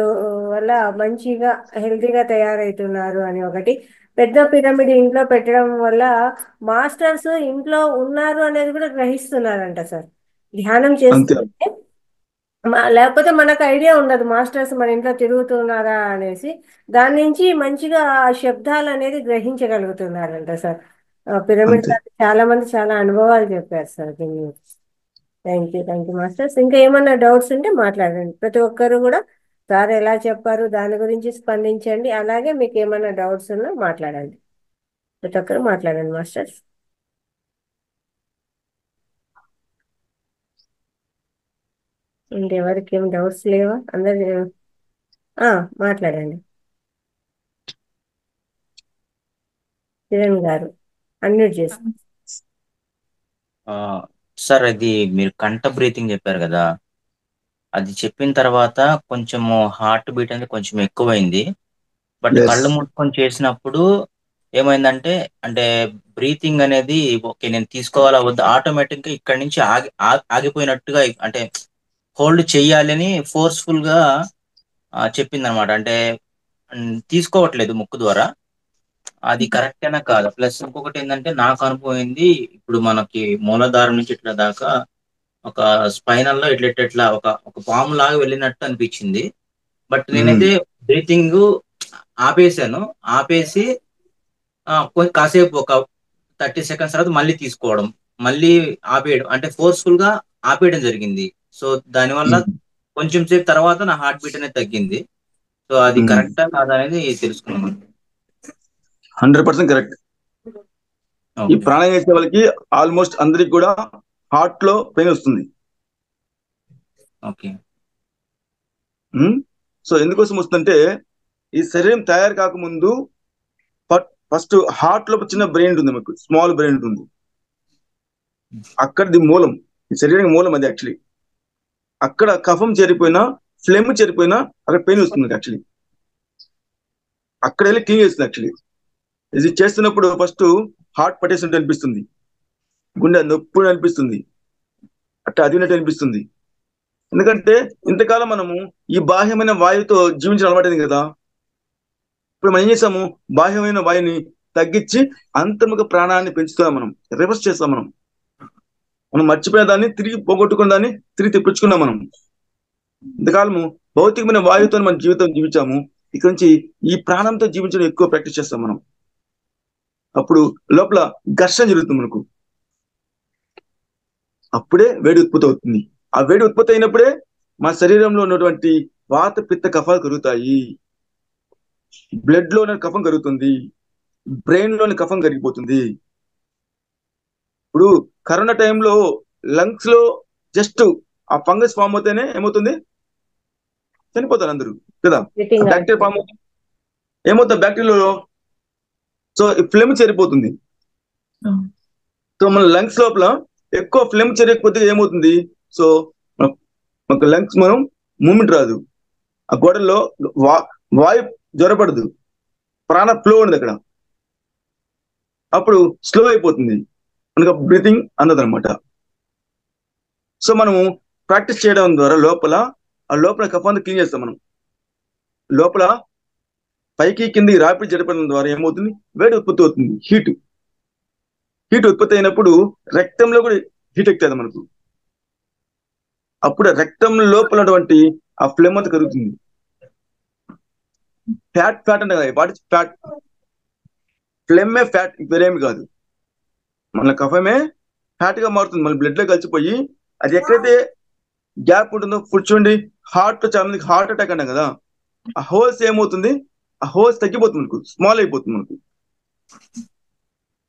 వల్ల మంచిగా హెల్తీగా తయారవుతున్నారు అని ఒకటి. పెద్ద పిరమిడ్ ఇంట్లో పెట్టడం వల్ల మాస్టర్స్ ఇంట్లో ఉన్నారు అనేది కూడా గ్రహిస్తున్నారంట సార్, ధ్యానం చేస్తుంటే. లేకపోతే మనకు ఐడియా ఉండదు మాస్టర్స్ మన ఇంట్లో తిరుగుతున్నారా అనేసి. దాని నుంచి మంచిగా ఆ శబ్దాలు అనేది గ్రహించగలుగుతున్నారంట సార్. పిరమిడ్ అంతే. సార్ చాలా మంది చాలా అనుభవాలు చెప్పారు సార్ దీని గురించి. Thank you masters. ఇంకా ఏమన్నా డౌట్స్ ఉంటే మాట్లాడండి. ప్రతి ఒక్కరు కూడా సార్ ఎలా చెప్పారు దాని గురించి స్పందించండి. అలాగే మీకు ఏమైనా డౌట్స్ ఉన్నా మాట్లాడండి. ప్రతి ఒక్కరు మాట్లాడండి మాస్టర్స్. ఇంకెవరికి ఏం డౌట్స్ లేవా? అందరు మాట్లాడండి. కిరణ్ గారు అన్మ్యూట్ చేసుకో. సార్ అది మీరు కంట బ్రీతింగ్ చెప్పారు కదా, అది చెప్పిన తర్వాత కొంచెము హార్ట్ బీట్ అనేది కొంచెం ఎక్కువైంది. But Yes. కళ్ళు మూసుకొని చేసినప్పుడు ఏమైందంటే, అంటే బ్రీతింగ్ అనేది ఓకే నేను తీసుకోవాలా వద్దా ఆటోమేటిక్గా ఇక్కడి నుంచి ఆగిపోయినట్టుగా, అంటే హోల్డ్ చెయ్యాలని ఫోర్స్ఫుల్ గా చెప్పింది అనమాట. అంటే తీసుకోవట్లేదు ముక్కు ద్వారా. అది కరెక్టేనా కాదా? ప్లస్ ఇంకొకటి ఏంటంటే నాకు అనుభవమైంది, ఇప్పుడు మనకి మూలాధారం నుంచి ఇట్లా దాకా ఒక స్పైనల్ లో ఇట్లా ఇట్లా ఇట్లా ఒక ఒక పాము లాగా వెళ్ళినట్టు అనిపించింది. బట్ నేనైతే బ్రీతింగ్ ఆపేసాను. ఆపేసి కాసేపు ఒక 30 seconds తర్వాత మళ్ళీ తీసుకోవడం, మళ్ళీ ఆపేయడం, అంటే ఫోర్స్ఫుల్ గా ఆపేయడం జరిగింది. సో దానివల్ల కొంచెం సేపు తర్వాత నా హార్ట్ బీట్ అనేది తగ్గింది. సో అది కరెక్టా కాదా అనేది తెలుసుకున్నాను. 100% కరెక్ట్. ఈ ప్రాణాయామం చేసే వాళ్ళకి ఆల్మోస్ట్ అందరికి కూడా హార్ట్ లో పెయిన్ వస్తుంది. ఓకే. సో ఎందుకోసం వస్తుందంటే, ఈ శరీరం తయారు కాకముందు ఫస్ట్ హార్ట్ లో చిన్న బ్రెయిన్ ఉంటుంది, మీకు స్మాల్ బ్రెయిన్ ఉంటుంది. అక్కడది మూలం, ఈ శరీరానికి మూలం అది యాక్చువల్లీ. అక్కడ కఫం చేరిపోయినా, ఫ్లెమ్ చేరిపోయినా అక్కడ పెయిన్ వస్తుంది యాక్చువల్లీ. అక్కడ వెళ్ళి క్లీన్ చేస్తుంది యాక్చువల్లీ. ఇది చేస్తున్నప్పుడు ఫస్ట్ హార్ట్ పట్టేసినట్టు అనిపిస్తుంది, గుండె నొప్పి అనిపిస్తుంది, అట్లా అదినట్టు అనిపిస్తుంది. ఎందుకంటే ఇంతకాలం మనము ఈ బాహ్యమైన వాయువుతో జీవించడం అలవాటైంది కదా. ఇప్పుడు మనం ఏం చేసాము, బాహ్యమైన వాయుని తగ్గించి అంతర్ముఖ ప్రాణాన్ని పెంచుతున్నాం, మనం రివర్స్ చేస్తాం. మనం మర్చిపోయిన దాన్ని తిరిగి పోగొట్టుకున్న దాన్ని తిరిగి తెప్పించుకున్నాం. మనం ఇంతకాలము భౌతికమైన వాయువుతో మన జీవితం జీవించాము. ఇక్కడి నుంచి ఈ ప్రాణంతో జీవించడం ఎక్కువ ప్రాక్టీస్ చేస్తాం మనం. అప్పుడు లోపల ఘర్షణ జరుగుతుంది మనకు, అప్పుడే వేడి ఉత్పత్తి అవుతుంది. ఆ వేడి ఉత్పత్తి అయినప్పుడే మన శరీరంలో ఉన్నటువంటి వాత పిత్త కఫాలు కరుగుతాయి, బ్లడ్ లో కఫం కరుగుతుంది, బ్రెయిన్ లోని కఫం కరిగిపోతుంది. ఇప్పుడు కరోనా టైంలో లంగ్స్ లో జస్ట్ ఆ ఫంగస్ ఫామ్ అవుతేనే ఏమవుతుంది, చనిపోతారు అందరూ కదా. బ్యాక్టీరియా ఫామ్ అవుతుంది, ఏమవుతుంది బ్యాక్టీరియాలో, సో ఈ ఫ్లెమ్ చేరిపోతుంది. సో మన లంగ్స్ లోపల ఎక్కువ ఫ్లెమ్ చేరకపోతే ఏమవుతుంది, సో మనకు లంగ్స్ మనం మూమెంట్ రాదు, ఆ గోడల్లో వాయు జ్వరపడదు, ప్రాణ ఫ్లో ఉండదు అక్కడ. అప్పుడు స్లో అయిపోతుంది మనకు బ్రీతింగ్ అందదనమాట. సో మనము ప్రాక్టీస్ చేయడం ద్వారా లోపల కఫాన్ని క్లీన్ చేస్తాం. మనం లోపల పైకి కిందికి రాపిడి జరపడం ద్వారా ఏమవుతుంది, వేడి ఉత్పత్తి అవుతుంది, హీట్ ఉత్పత్తి అయినప్పుడు రక్తంలో కూడా హీట్ ఎక్కుతుంది మనకు. అప్పుడు రక్తం లోపలటువంటి ఆ ఫ్లెమ్ అంతా కరుగుతుంది. ఫ్యాట్ అంటే వాట్ ఇస్ ఫ్యాట్? ఫ్లెమ్మే ఫ్యాట్, వేరేమి కాదు. మన కఫమే ఫ్యాట్ గా మారుతుంది, మన బ్లడ్ లో కలిసిపోయి అది ఎక్కడైతే గ్యాప్ ఉంటుందో. కూర్చోండి, హార్ట్ లో చాలా మందికి హార్ట్ అటాక్ అన్నాం కదా, ఆ హోల్స్ ఏమవుతుంది, ఆ హోల్స్ తగ్గిపోతుంది మనకు, స్మాల్ అయిపోతుంది మనకు.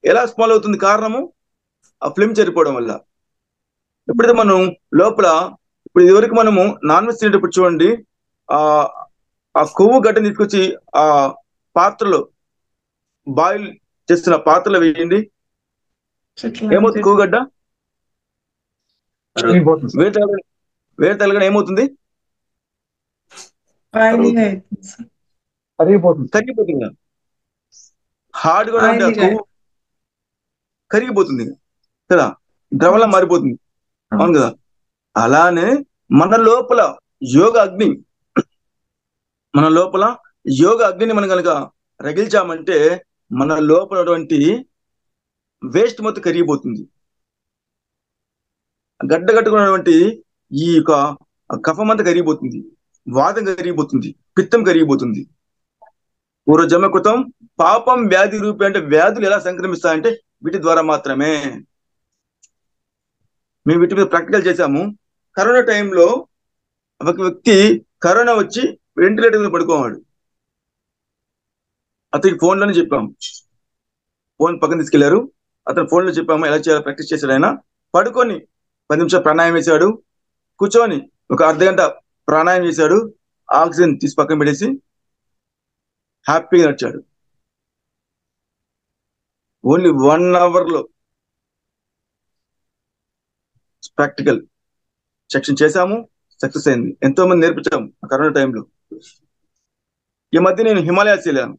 ఎలా స్మాల్ అవుతుంది? కారణము ఆ ఫ్లెమ్ చేరిపోవడం వల్ల. ఎప్పుడైతే మనం లోపల, ఇప్పుడు ఇదివరకు మనము నాన్ వెజ్ తినేటప్పుడు చూడండి, ఆ కొవ్వు గడ్డని తీసుకొచ్చి ఆ పాత్రలో బాయిల్ చేస్తున్న పాత్రలో వేయండి, ఏమవుతుంది? కొవ్వు గడ్డ వేడి తగలగానే ఏమవుతుంది, కరిగిపోతుంది. హార్డ్ కూడా ఉంటే కొవ్వు కరిగిపోతుంది కదా, ద్రవంలా మారిపోతుంది, అవును కదా. అలానే మన లోపల యోగ అగ్నిని మనం కనుక రగిల్చామంటే మన లోపలటువంటి వేస్ట్ మొత్తం కరిగిపోతుంది. గడ్డ కట్టుకున్నటువంటి ఈ యొక్క కఫం అంతా కరిగిపోతుంది, వాతం కరిగిపోతుంది, పిత్తం కరిగిపోతుంది. పూర్వజన్మ కృతం పాపం వ్యాధి రూపి, అంటే వ్యాధులు ఎలా సంక్రమిస్తాయంటే వీటి ద్వారా మాత్రమే. మేము వీటి మీద ప్రాక్టికల్ చేశాము. కరోనా టైంలో ఒక వ్యక్తి కరోనా వచ్చి వెంటిలేటర్ మీద పడుకోవాడు. అతనికి ఫోన్లోనే చెప్పాము, ఫోన్ పక్కన తీసుకెళ్లారు. అతను ఫోన్లో చెప్పాము ఎలా చేయాలో ప్రాక్టీస్ చేశాడు. ఆయన పడుకొని 10 నిమిషాలు ప్రాణాయామం వేశాడు. కూర్చొని ఒక అర్ధగంట ప్రాణాయామం చేశాడు. ఆక్సిజన్ తీసి పక్కన పెట్టేసి హ్యాపీగా నడిచాడు. ఓన్లీ 1 అవర్లో ప్రాక్టికల్ సెక్షన్ చేశాము, సక్సెస్ అయింది. ఎంతో మంది నేర్పించాము ఆ కరోనా టైంలో. ఈ మధ్య నేను హిమాలయాస్ వెళ్ళాను,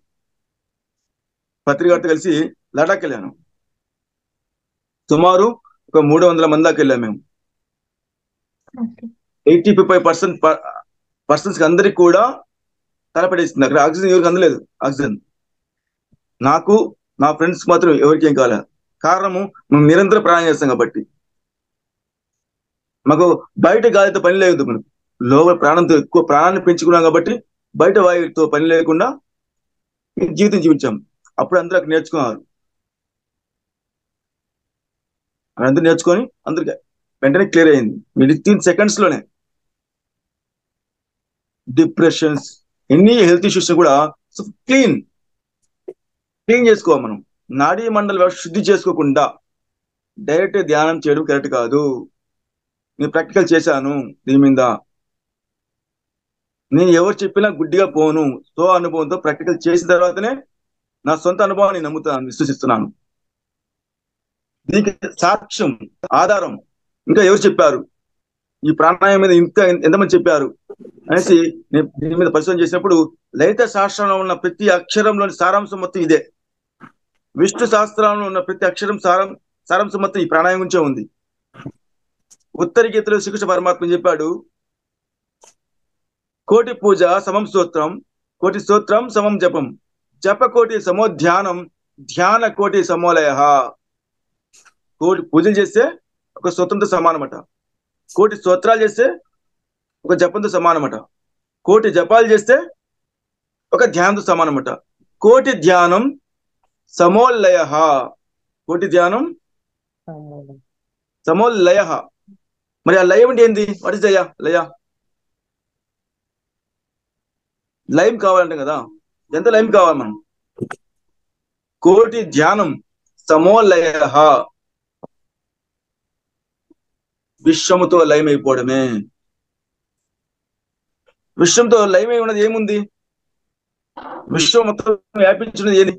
పత్రికతో కలిసి లడాక్ వెళ్ళాను. సుమారు ఒక 300 మంది దాకా వెళ్ళాము మేము. 85% పర్సన్స్ అందరికి కూడా తలపడేసింది. అక్కడ ఆక్సిజన్ ఎవరికి అందలేదు. ఆక్సిజన్ నాకు, నా ఫ్రెండ్స్ మాత్రం ఎవరికి ఏం కాలే. కారణము మేము నిరంతరం ప్రాణాయామం చేస్తాం కాబట్టి. మాకు బయట గాలితో పని లేదు. మనం లోపల ప్రాణంతో ఎక్కువ ప్రాణాన్ని పెంచుకున్నాం కాబట్టి బయట వాయువుతో పని లేకుండా జీవితం జీవించాం. అప్పుడు అందరూ అక్కడ నేర్చుకున్నారు. అందరూ నేర్చుకొని అందరికి వెంటనే క్లియర్ అయింది. 15 seconds లోనే. డిప్రెషన్స్, ఎన్ని హెల్త్ ఇష్యూస్ కూడా క్లీన్ చేసుకోవాలి. మనం నాడీ మండల వ్యవస్థ శుద్ధి చేసుకోకుండా డైరెక్ట్ ధ్యానం చేయడం కరెక్ట్ కాదు. నేను ప్రాక్టికల్ చేశాను దీని మీద. నేను ఎవరు చెప్పినా గుడ్డిగా పోను. అనుభవంతో ప్రాక్టికల్ చేసిన తర్వాతనే నా సొంత అనుభవాన్ని నమ్ముతాను, విశ్వసిస్తున్నాను. దీనికి సాక్ష్యం, ఆధారం ఇంకా ఎవరు చెప్పారు, ఈ ప్రాణాయామం మీద ఇంకా ఎంతమంది చెప్పారు అనేసి నేను దీని మీద పరిశోధన చేసినప్పుడు లలిత శాస్త్రంలో ఉన్న ప్రతి అక్షరంలోని సారాంశం మొత్తం ఇదే. విష్ణు శాస్త్రంలో ఉన్న ప్రతి అక్షరం సారాంశం మొత్తం ఈ ప్రాణాయామం గురించే ఉంది. ఉత్తర గీతలో శ్రీకృష్ణ పరమాత్మ చెప్పాడు, కోటి పూజ సమం స్తోత్రం, కోటి స్తోత్రం సమం జపం, జప కోటి సమో ధ్యానం, ధ్యాన కోటి సమోలయ. కోటి పూజలు చేస్తే ఒక స్తోత్రంతో సమానమట. కోటి స్తోత్రాలు చేస్తే ఒక జపంతో సమానమట. కోటి జపాలు చేస్తే ఒక ధ్యానంతో సమానమట. కోటి ధ్యానం సమోల్లయ. కోటి ధ్యానం సమోల్లయ. మరి ఆ లయం అంటే ఏంది? వాట్ ఇస్ లయ? లయం కావాలంటే కదా, ఎంత లయం కావాలి మనం? కోటి ధ్యానం సమోల్లయ, విశ్వముతో లయమైపోవడమే. విశ్వంతో లయమై ఉన్నది ఏముంది? విశ్వం మొత్తం వ్యాపించినది ఏది?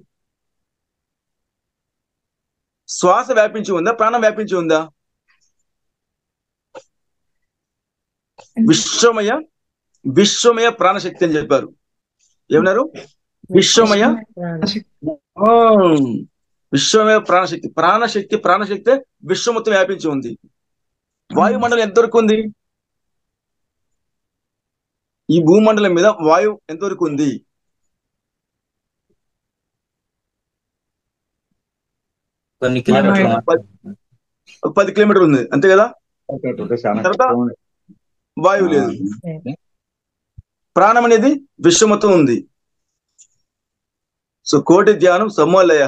శ్వాస వ్యాపించి ఉందా? ప్రాణం వ్యాపించి ఉందా? విశ్వమయ ప్రాణశక్తి అని చెప్పారు. ఏమన్నారు? విశ్వమయ ప్రాణశక్తి విశ్వం మొత్తం వ్యాపించి ఉంది. వాయుమండలం ఎంతవరకు ఉంది? ఈ భూమండలం మీద వాయువు ఎంతవరకు ఉంది? కొన్ని కిలోమీటర్లు 10 కిలోమీటర్లు ఉంది, అంతే కదా. తర్వాత వాయువు లేదు. ప్రాణం అనేది విశ్వం మొత్తం ఉంది. సో కోటి ధ్యానం సమోలయ,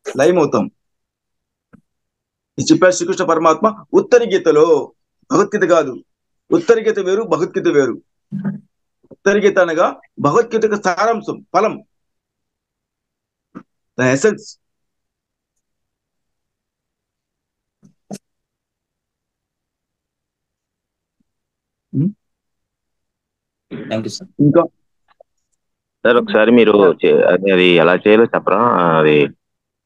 లయమవుతాం. ఇది చెప్పారు శ్రీకృష్ణ పరమాత్మ ఉత్తర గీతలో. భగవద్గీత కాదు, ఉత్తర గీత వేరు, భగవద్గీత వేరు. ఉత్తర గీత అనగా భగవద్గీత సారాంశం, ఫలం, ఎసెన్స్. ఇంకా సార్ ఒకసారి మీరు అది ఎలా చేయాలో చెప్పరా? అది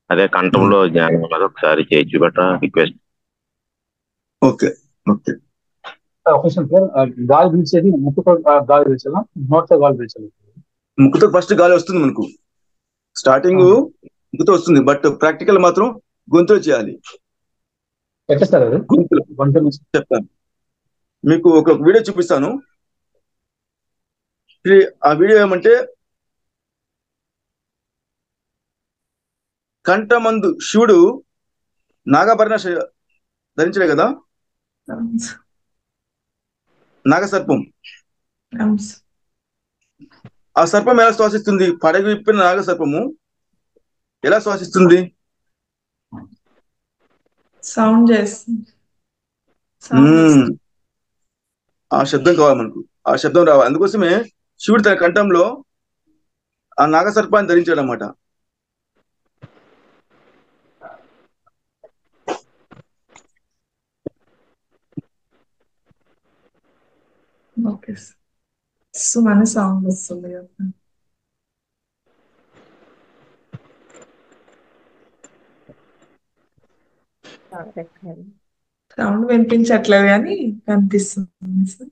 అదే కంఠంలో జ్ఞానం ఉన్నది ఒకసారి చేసి చూపెట్టరా, request. Okay okay. Question sir, గాలి పీల్చేది ముక్కుతో గాలి పీల్చాలా, నోట్తో గాలి పీల్చాలి? ముక్కుతో ఫస్ట్ గాలి వస్తుంది మనకు. స్టార్టింగ్ ముక్కుతో వస్తుంది, బట్ ప్రాక్టికల్ మాత్రం గొంతులో చేయాలి. ఎట్లా సార్ అది? గొంతులో చెప్తాను మీకు. ఒక వీడియో చూపిస్తాను. ఆ వీడియో ఏమంటే, కంఠమందు శివుడు నాగభరణ ధరించలే కదా, నాగసర్పం. ఆ సర్పం ఎలా శ్వాసిస్తుంది? పడగ విప్పిన నాగసర్పము ఎలా శ్వాసిస్తుంది? సౌండ్ చేస్తుంది. సౌండ్ వస్తుంది. ఆ శబ్దం కావాలి మనకు, ఆ శబ్దం రావాలి. అందుకోసమే శివుడు తన కంఠంలో ఆ నాగసర్పాన్ని ధరించాడు అన్నమాట. Okay sir. సుమన సౌండ్ వస్తుంది కదా. సౌండ్ వినిపించట్లేదు కానీ కనిపిస్తుంది సార్.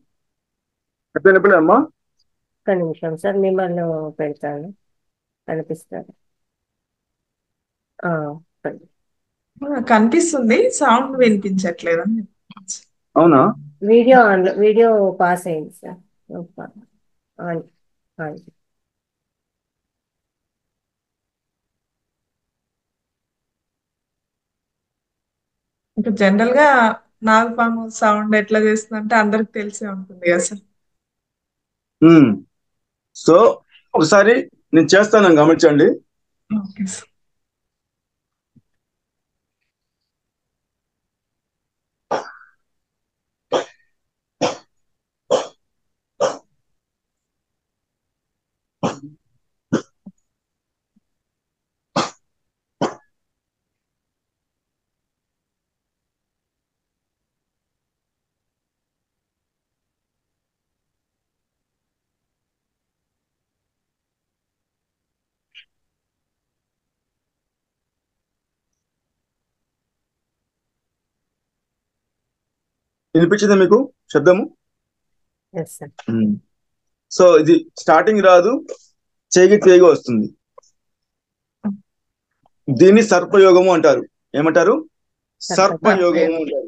ఎప్పుడు అమ్మా ఒక్క నిమిషం సార్, మిమ్మల్ని పెడతాను, కనిపిస్తారు. చెప్పండి. కనిపిస్తుంది, సౌండ్ వినిపించట్లేదు అని చెప్తున్నాను సార్. అవునా? వీడియో పాస్ అయింది సార్. ఆన్. ఇంకా జనరల్ గా నాగపాము సౌండ్ ఎట్లా చేస్తుందంటే అందరికి తెలిసే ఉంటుంది కదా సార్. సో ఒకసారి నేను చేస్తాను, గమనించండి. Okay sir. వినిపించింది మీకు శబ్దము? Yes sir. సో ఇది స్టార్టింగ్ రాదు, చేగి వస్తుంది. దీన్ని సర్పయోగము అంటారు. ఏమంటారు? సర్పయోగము అంటారు.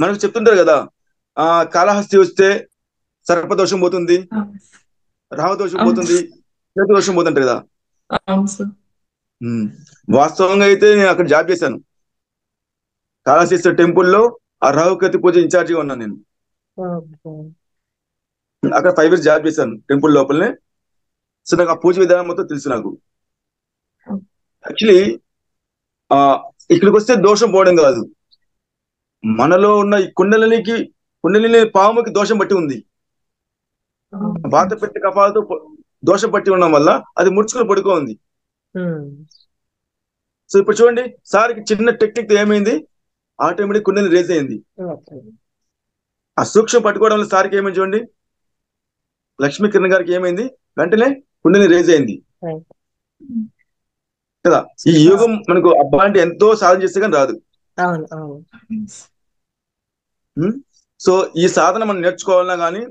మనకు చెప్తుంటారు కదా, కాళహస్తి వస్తే సర్పదోషం పోతుంది, రామదోషం పోతుంది, దోషం పోతుంటారు కదా. వాస్తవంగా అయితే నేను అక్కడ జాబ్ చేశాను. కాళహస్తి టెంపుల్లో ఆ రాహుకేతు పూజ ఇన్ఛార్జిగా ఉన్నాను నేను. అక్కడ 5 years జాబ్ చేశాను టెంపుల్ లోపలనే. సో నాకు ఆ పూజ విధానం మొత్తం తెలుసు నాకు. యాక్చువల్లీ ఇక్కడికి వస్తే దోషం పోవడం కాదు, మనలో ఉన్న ఈ కుండలిని పాముకి దోషం బట్టి ఉంది. వాత పెట్టి కపాలతో దోషం పట్టి ఉండడం వల్ల అది ముడుచుకుని పడుకో ఉంది. సో ఇప్పుడు చూడండి, సార్కి చిన్న టెక్నిక్ ఏమైంది, ఆటోమేటిక్ కుండలిని రేజ్ అయింది. ఆ సూక్ష్మం పట్టుకోవడం వల్ల సార్కి ఏమైంది చూడండి, లక్ష్మీ కిరణ్ గారికి ఏమైంది, వెంటనే కుండలిని రేజ్ అయింది కదా. ఈ యోగం మనకు అబ్బా అంటే ఎంతో సాధన చేస్తే కానీ రాదు. సో ఈ సాధన మనం నేర్చుకోవాలన్నా కానీ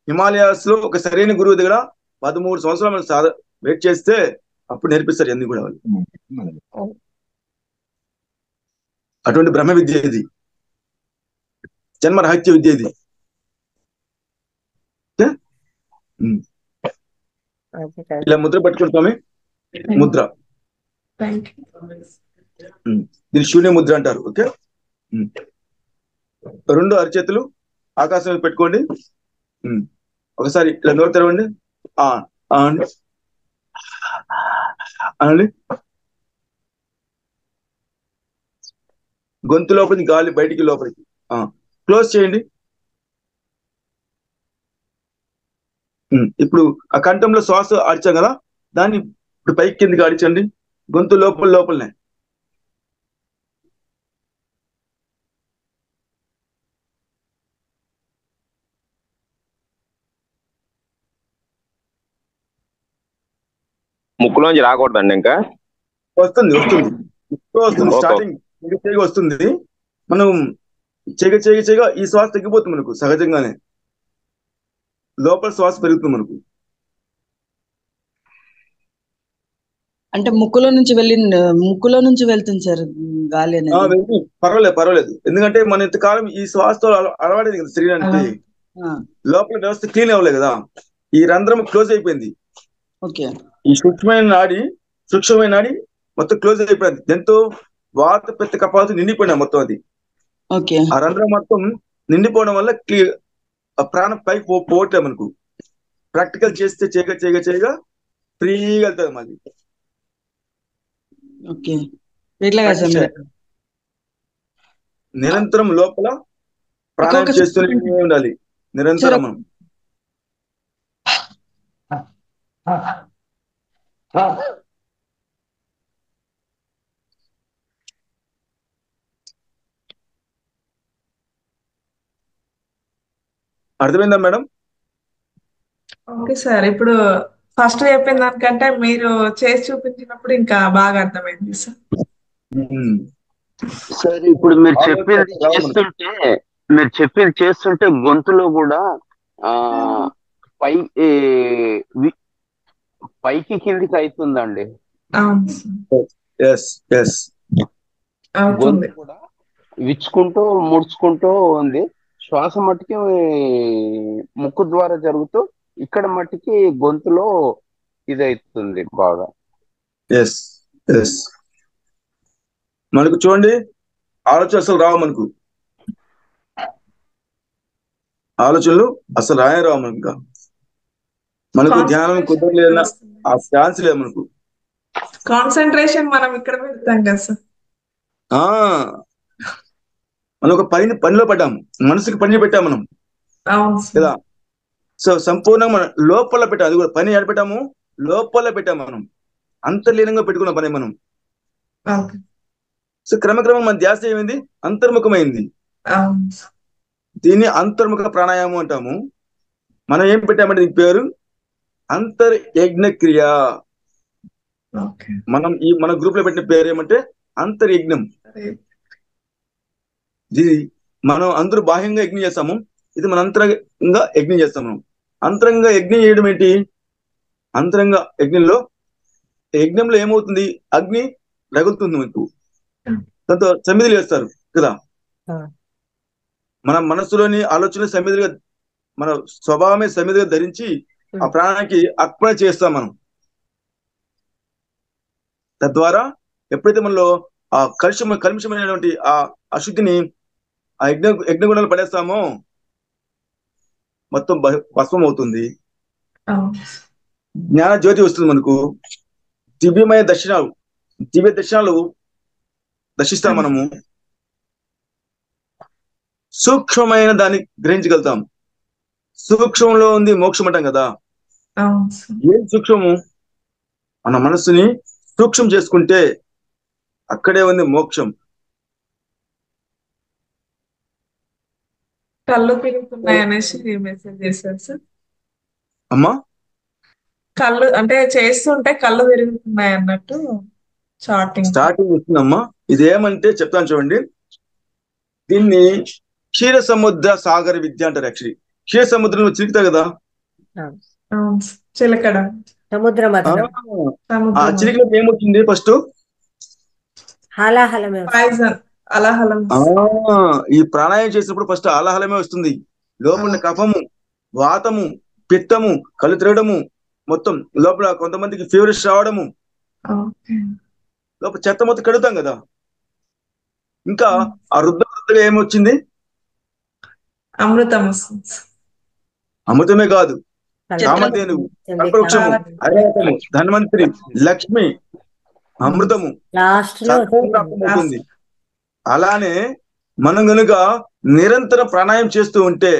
హిమాలయాస్ లో ఒక సరైన గురువు దగ్గర 13 సంవత్సరాలు మనం వెయిట్ చేస్తే అప్పుడు నేర్పిస్తారు అన్ని కూడా వాళ్ళు. అటువంటి బ్రహ్మ విద్య ఇది, జన్మ రహస్య విద్య ఇది. ఇలా ముద్ర పట్టుకుంటామే, ముద్ర దీని శూన్య ముద్ర అంటారు. ఓకే, 2 అరచేతులు ఆకాశం మీద పెట్టుకోండి. ఒకసారి ఇలా నోరు తెరవండి, అనండి. గొంతు లోపలికి గాలి బయటికి లోపలికి క్లోజ్ చేయండి. ఇప్పుడు ఆ కంఠంలో శ్వాస ఆడిచాం కదా, దాన్ని ఇప్పుడు పైకి కిందికి ఆడించండి, గొంతు లోపలనే. ముక్కులోంచి రాకూడదండి, ఇంకా వస్తుంది స్టార్టింగ్ వస్తుంది. మనం చేయగా ఈ శ్వాస తగ్గిపోతుంది మనకు సహజంగానే, లోపల శ్వాస పెరుగుతుంది మనకు. అంటే ముక్కులో నుంచి వెళ్తుంది సార్ గాలి అనేది. పర్వాలేదు. ఎందుకంటే మన ఇంతకాలం ఈ శ్వాసతో అలవాడేది కదా శరీరానికి. లోపల వ్యవస్థ క్లీన్ అవ్వలేదు కదా, ఈ రంధ్రం క్లోజ్ అయిపోయింది. ఈ సూక్ష్మమైన నాడి మొత్తం క్లోజ్ అయిపోయింది. ఎంతో వాత పెద్ద కపాలతో నిండిపోయినా మొత్తం అది. ఆ రంధ్రం మొత్తం నిండిపోవడం వల్ల ప్రాణం పైకి పోవట్లేదు మనకు. ప్రాక్టికల్ చేస్తే చేయగా ఫ్రీగా వెళ్తుంది మళ్ళీ. నిరంతరం లోపల ప్రాణాయామం చేస్తూనే ఉండాలి నిరంతరం మనం. అర్థమైందా మేడం? Okay sir. ఇప్పుడు ఫస్ట్ చెప్పిన దానికంటే మీరు చేసి చూపించినప్పుడు ఇంకా బాగా అర్థమైంది సార్. సార్ ఇప్పుడు మీరు చెప్పింది చేస్తుంటే గొంతులో కూడా పై పైకి కిందికి అవుతుందండి. గొంతు కూడా విచ్చుకుంటూ ముడుచుకుంటూ ఉంది. శ్వాస మట్టికి ముక్కు ద్వారా జరుగుతూ ఇక్కడ మట్టికి గొంతులో ఇదవుతుంది బాగా. మనకు చూడండి ఆలోచన అసలు రావు, ఆలోచనలు అసలు రావు మనకు ధ్యానం కుదరలేదన్నా ఆ ఛాన్స్ లేదు మనకు. కాన్సన్ట్రేషన్ మనం ఇక్కడ పెడతాం కదా సార్. మనం ఒక పనిలో పడ్డాము, మనసుకి పని పెట్టాము మనం కదా. సో సంపూర్ణంగా మనం లోపల పెట్టాము. అది కూడా పని ఎక్కడ పెట్టాము? లోపల పెట్టాము మనం, అంతర్లీనంగా పెట్టుకున్న పని మనం. సో క్రమక్రమం మన ధ్యాస ఏమైంది? అంతర్ముఖమైంది. దీన్ని అంతర్ముఖ ప్రాణాయామం అంటాము. మనం ఏం పెట్టామంటే దీని పేరు అంతర్యజ్ఞక్రియ. మనం మన గ్రూప్ లో పెట్టిన పేరు ఏమంటే అంతర్యజ్ఞం. ఇది మనం అందరూ బాహ్యంగా యజ్ఞం చేస్తాము, ఇది మన అంతరంగా యజ్ఞం చేస్తాము. అంతరంగా యజ్ఞం చేయడం ఏంటి? అంతరంగా యజ్ఞంలో ఏమవుతుంది? అగ్ని రగులుతుంది మనకు, దాంతో సమిధులు వేస్తారు కదా. మన మనస్సులోని ఆలోచన సమిధులుగా, మన స్వభావమే సమిధులుగా ధరించి ఆ ప్రాణానికి అర్పణ చేస్తాం మనం. తద్వారా ఎప్పుడైతే మనలో ఆ కలుషమైనటువంటి ఆ అశుద్ధిని ఆ యజ్ఞగుణాలు పడేస్తామో మొత్తం భస్మం అవుతుంది. జ్ఞాన జ్యోతి వస్తుంది మనకు. దివ్య దర్శనాలు దర్శిస్తాం మనము. సూక్ష్మమైన దాన్ని గ్రహించగలుగుతాం. సూక్ష్మంలో ఉంది మోక్షం అంటాం కదా. ఏం సూక్ష్మము? మన మనస్సుని సూక్ష్మం చేసుకుంటే అక్కడే ఉంది మోక్షం. కళ్ళు తిరుగుతున్నాయి అనేసి మెసేజ్ చేశారు సార్. అమ్మా, కళ్ళు అంటే చేస్తుంటే కళ్ళు తిరుగుతున్నాయి అన్నట్టు స్టార్టింగ్ వస్తుందమ్మా. ఇదేమంటే చెప్తాను చూడండి. దీన్ని క్షీర సముద్ర సాగర విద్య అంటారు. యాక్చువల్లీ క్షీర సముద్రంలో చిలుకుతాయి కదా, చిలకడ సముద్రం. ఆ చిలికలో ఏమవుతుంది? ఫస్ట్ ఈ ప్రాణాయామం చేసినప్పుడు ఫస్ట్ ఆలాహలమే వస్తుంది. లోపల కఫము, వాతము, పిత్తము, కళ్ళు తిరగడము, మొత్తం లోపల కొంతమందికి ఫీవరిష్ రావడము, లోపల చెత్త మొత్తం కడుగుతాం కదా. ఇంకా ఆ రుద్రగా ఏమొచ్చింది? అమృతమే కాదు, కామధేనువు, కల్పవృక్షము, అరేతము, ధన్వంతరి, లక్ష్మి, అమృతము ప్రాప్తమవుతుంది. అలానే మనం గనుక నిరంతరం ప్రాణాయామం చేస్తూ ఉంటే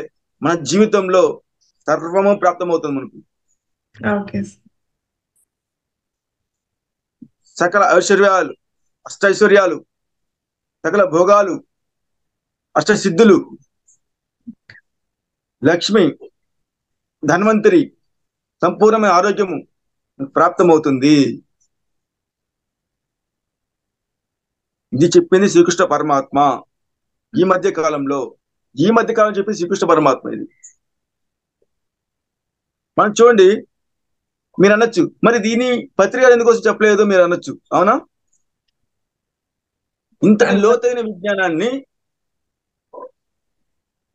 మన జీవితంలో సర్వము ప్రాప్తమవుతుంది మనకు. సకల ఐశ్వర్యాలు, అష్టైశ్వర్యాలు, సకల భోగాలు, అష్టసిద్ధులు, లక్ష్మి, ధన్వంతరి, సంపూర్ణమైన ఆరోగ్యము ప్రాప్తమవుతుంది. ఇది చెప్పింది శ్రీకృష్ణ పరమాత్మ. ఈ మధ్య కాలం చెప్పింది శ్రీకృష్ణ పరమాత్మ. ఇది మనం చూడండి. మీరు అనొచ్చు, మరి దీని పత్రికలు ఎందుకోసం చెప్పలేదు మీరు అనొచ్చు. అవునా? ఇంత లోతైన విజ్ఞానాన్ని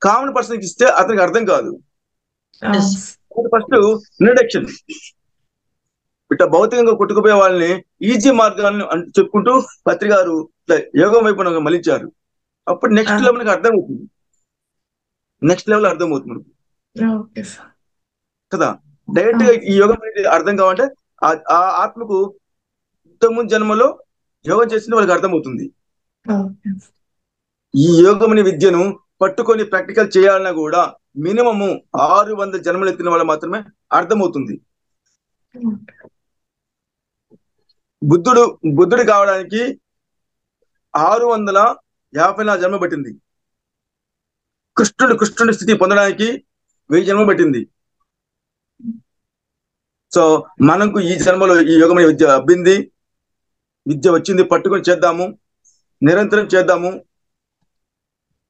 కామన్ పర్సన్కి ఇస్తే అతనికి అర్థం కాదు. First introduction. ఇట్లా భౌతికంగా కొట్టుకుపోయే వాళ్ళని ఈజీ మార్గాలను చెప్పుకుంటూ పత్రికారు యోగం వైపు మలించారు. అప్పుడు నెక్స్ట్ లెవెల్కి అర్థమవుతుంది. కదా. డైరెక్ట్ గా ఈ యోగం అనేది అర్థం కావాలంటే ఆ ఆత్మకు ఇంతకుముందు జన్మలో యోగం చేసింది వాళ్ళకి అర్థమవుతుంది. ఈ యోగముని విద్యను పట్టుకొని ప్రాక్టికల్ చేయాలన్నా కూడా మినిమము 600 జన్మలు ఎత్తిన వాళ్ళు మాత్రమే అర్థమవుతుంది. బుద్ధుడు కావడానికి 654 జన్మ పట్టింది. కృష్ణుడి స్థితి పొందడానికి 1000 జన్మ పట్టింది. సో మనకు ఈ జన్మలో ఈ యోగమైన విద్య అబ్బింది, విద్య వచ్చింది, పట్టుకొని చేద్దాము, నిరంతరం చేద్దాము,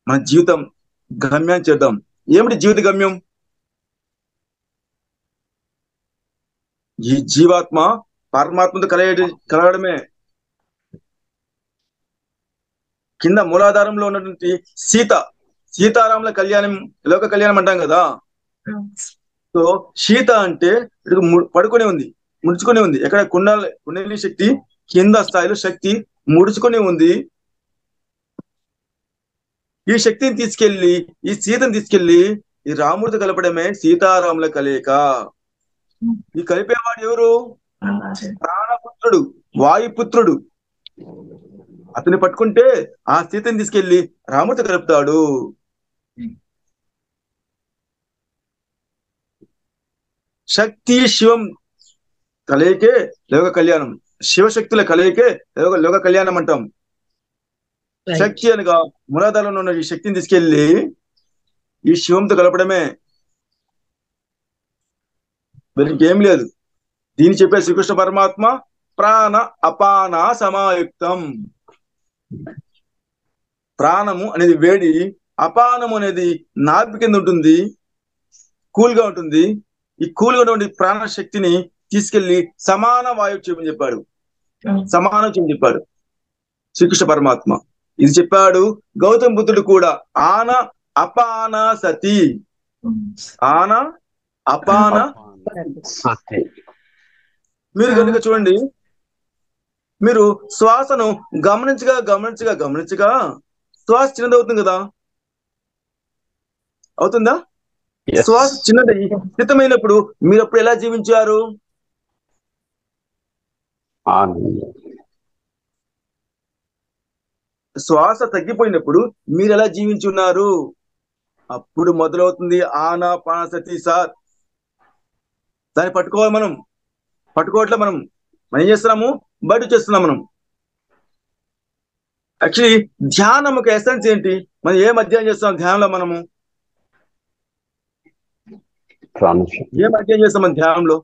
మన జీవితం గమ్యాన్ని చేద్దాం. ఏమిటి జీవిత గమ్యం? ఈ జీవాత్మ పరమాత్మతో కలగడమే. కింద మూలాధారంలో ఉన్నటువంటి సీతారాముల కళ్యాణం, లోక కళ్యాణం అంటాం కదా. సో సీత అంటే పడుకొని ఉంది, ముడుచుకొని ఉంది. ఎక్కడ కుండలి శక్తి కింద స్థాయిలో శక్తి ముడుచుకొని ఉంది. ఈ శక్తిని తీసుకెళ్లి, ఈ సీతను తీసుకెళ్లి ఈ రాముడితో కలపడమే సీతారాముల కలయిక. ఈ కలిపేవాడు ఎవరు? ప్రాణపుత్రుడు, వాయుపుత్రుడు. అతన్ని పట్టుకుంటే ఆ సీతని తీసుకెళ్లి రాముడితో కలుపుతాడు. శక్తి శివం కలయికే లోక కళ్యాణం, శివశక్తుల కలయికే లోక కళ్యాణం అంటాం. శక్తి అనగా మూలాధారంలో ఉన్న ఈ శక్తిని తీసుకెళ్లి ఈ శివంతో కలపడమే. వీరికి ఏం లేదు. దీన్ని చెప్పే శ్రీకృష్ణ పరమాత్మ ప్రాణ అపాన సమాయుక్తం. ప్రాణము అనేది వేడి, అపానము అనేది నాభి కింద ఉంటుంది, కూల్ గా ఉంటుంది. ఈ కూల్ గా ఉన్నటువంటి ప్రాణ శక్తిని తీసుకెళ్లి సమాన వాయువు చేయమని చెప్పాడు, సమానం చేయమని చెప్పాడు శ్రీకృష్ణ పరమాత్మ. ఇది చెప్పాడు గౌతమ బుద్ధుడు కూడా. ఆన అపాన సతి, ఆన అపాన. మీరు కనుక చూడండి, మీరు శ్వాసను గమనించగా శ్వాస చిన్నదవుతుంది కదా, అవుతుందా? శ్వాస చిన్నది స్థితమైనప్పుడు మీరు అప్పుడు ఎలా జీవించారు? శ్వాస తగ్గిపోయినప్పుడు మీరు ఎలా జీవించి ఉన్నారు? అప్పుడు మొదలవుతుంది ఆనాపానసతి సాత్. దాన్ని పట్టుకోవాలి మనం. పట్టుకోవట్లే మనం ఏం చేస్తున్నాము? బయట చేస్తున్నాం మనం. యాక్చువల్లీ ధ్యానం ఒక ఎసెన్స్ ఏంటి? మనం ఏం అధ్యయనం చేస్తున్నాం ధ్యానంలో? మనము ఏం అధ్యయనం చేస్తాం మన ధ్యానంలో?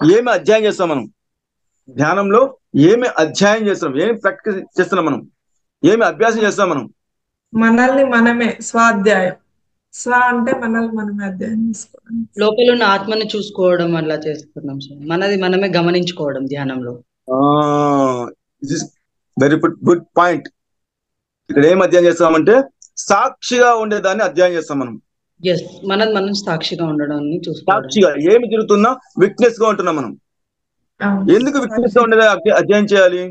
ఏమి అధ్యయనం చేస్తాం మనం ధ్యానంలో? ఏమి అధ్యయనం చేస్తున్నాం? ఏమి ప్రాక్టీస్ చేస్తున్నాం మనం? ఏమి అభ్యాసం చేస్తాం మనం? మనల్ని మనమే స్వాధ్యాయం. స్వ అంటే మనల్ని మనమే అధ్యయనం చేసుకోవడం, లోపల ఉన్న ఆత్మని చూసుకోవడం అలా చేస్తున్నాం సార్. మనది మనమే గమనించుకోవడం ధ్యానంలో. Very good point. ఇక్కడ ఏం అధ్యయనం చేస్తామంటే సాక్షిగా ఉండేదాన్ని అధ్యయనం చేస్తాం మనం. మనది మనం సాక్షిగా ఉండడాన్ని చూసుకోవడం. సాక్షిగా ఏమి జరుగుతున్నా విట్నెస్ గా ఉంటున్నాం మనం. ఎందుకు విట్నెస్ గా ఉండేది అధ్యయనం చేయాలి?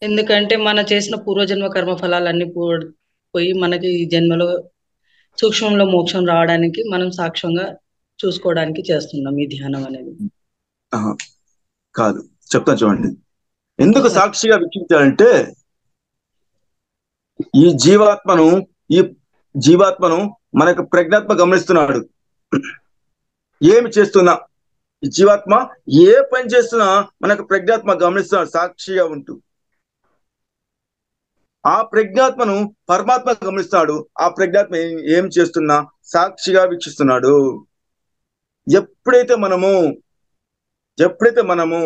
ఎందుకంటే మన చేసిన పూర్వజన్మ కర్మ ఫలాలన్నీ పోయి మనకి ఈ జన్మలో సూక్ష్మంలో మోక్షం రావడానికి మనం సాక్ష్యంగా చూసుకోవడానికి చేస్తున్నాం ఈ ధ్యానం అనేది. కాదు, చెప్తాను చూడండి. ఎందుకు సాక్షిగా వీక్షించాలంటే ఈ జీవాత్మను మనకు ప్రజ్ఞాత్మ గమనిస్తున్నాడు. ఏమి చేస్తున్నా ఈ జీవాత్మ ఏ పని చేస్తున్నా మనకు ప్రజ్ఞాత్మ గమనిస్తున్నాడు సాక్షిగా ఉంటూ. ఆ ప్రజ్ఞాత్మను పరమాత్మ గమనిస్తాడు. ఆ ప్రజ్ఞాత్మ ఏం చేస్తున్నా సాక్షిగా వీక్షిస్తున్నాడు. ఎప్పుడైతే మనము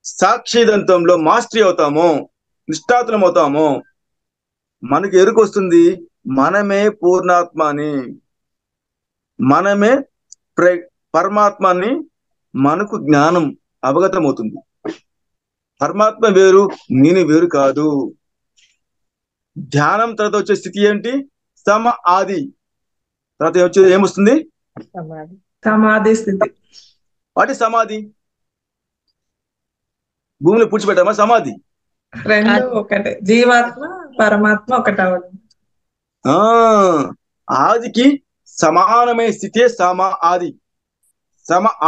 సాక్షిదంతంలో మాస్టరీ అవుతామో, నిష్ఠాతులం అవుతామో, మనకి ఎరుకొస్తుంది మనమే పూర్ణాత్మ అని, మనమే పరమాత్మని. మనకు జ్ఞానం అవగతం అవుతుంది. పరమాత్మ వేరు, నేను వేరు కాదు. ధ్యానం తర్వాత వచ్చే స్థితి ఏంటి? సమ ఆది. తర్వాత వచ్చేది ఏమొస్తుంది? సమాధి స్థితి. వాటి సమాధి భూమిలో పూడ్చిపెట్టామా? సమాధి రెండు ఒకటే, జీవాత్మ పరమాత్మ ఒకటి అవ్వడం. ఆదికి సమానమైన స్థితే సమ ఆది.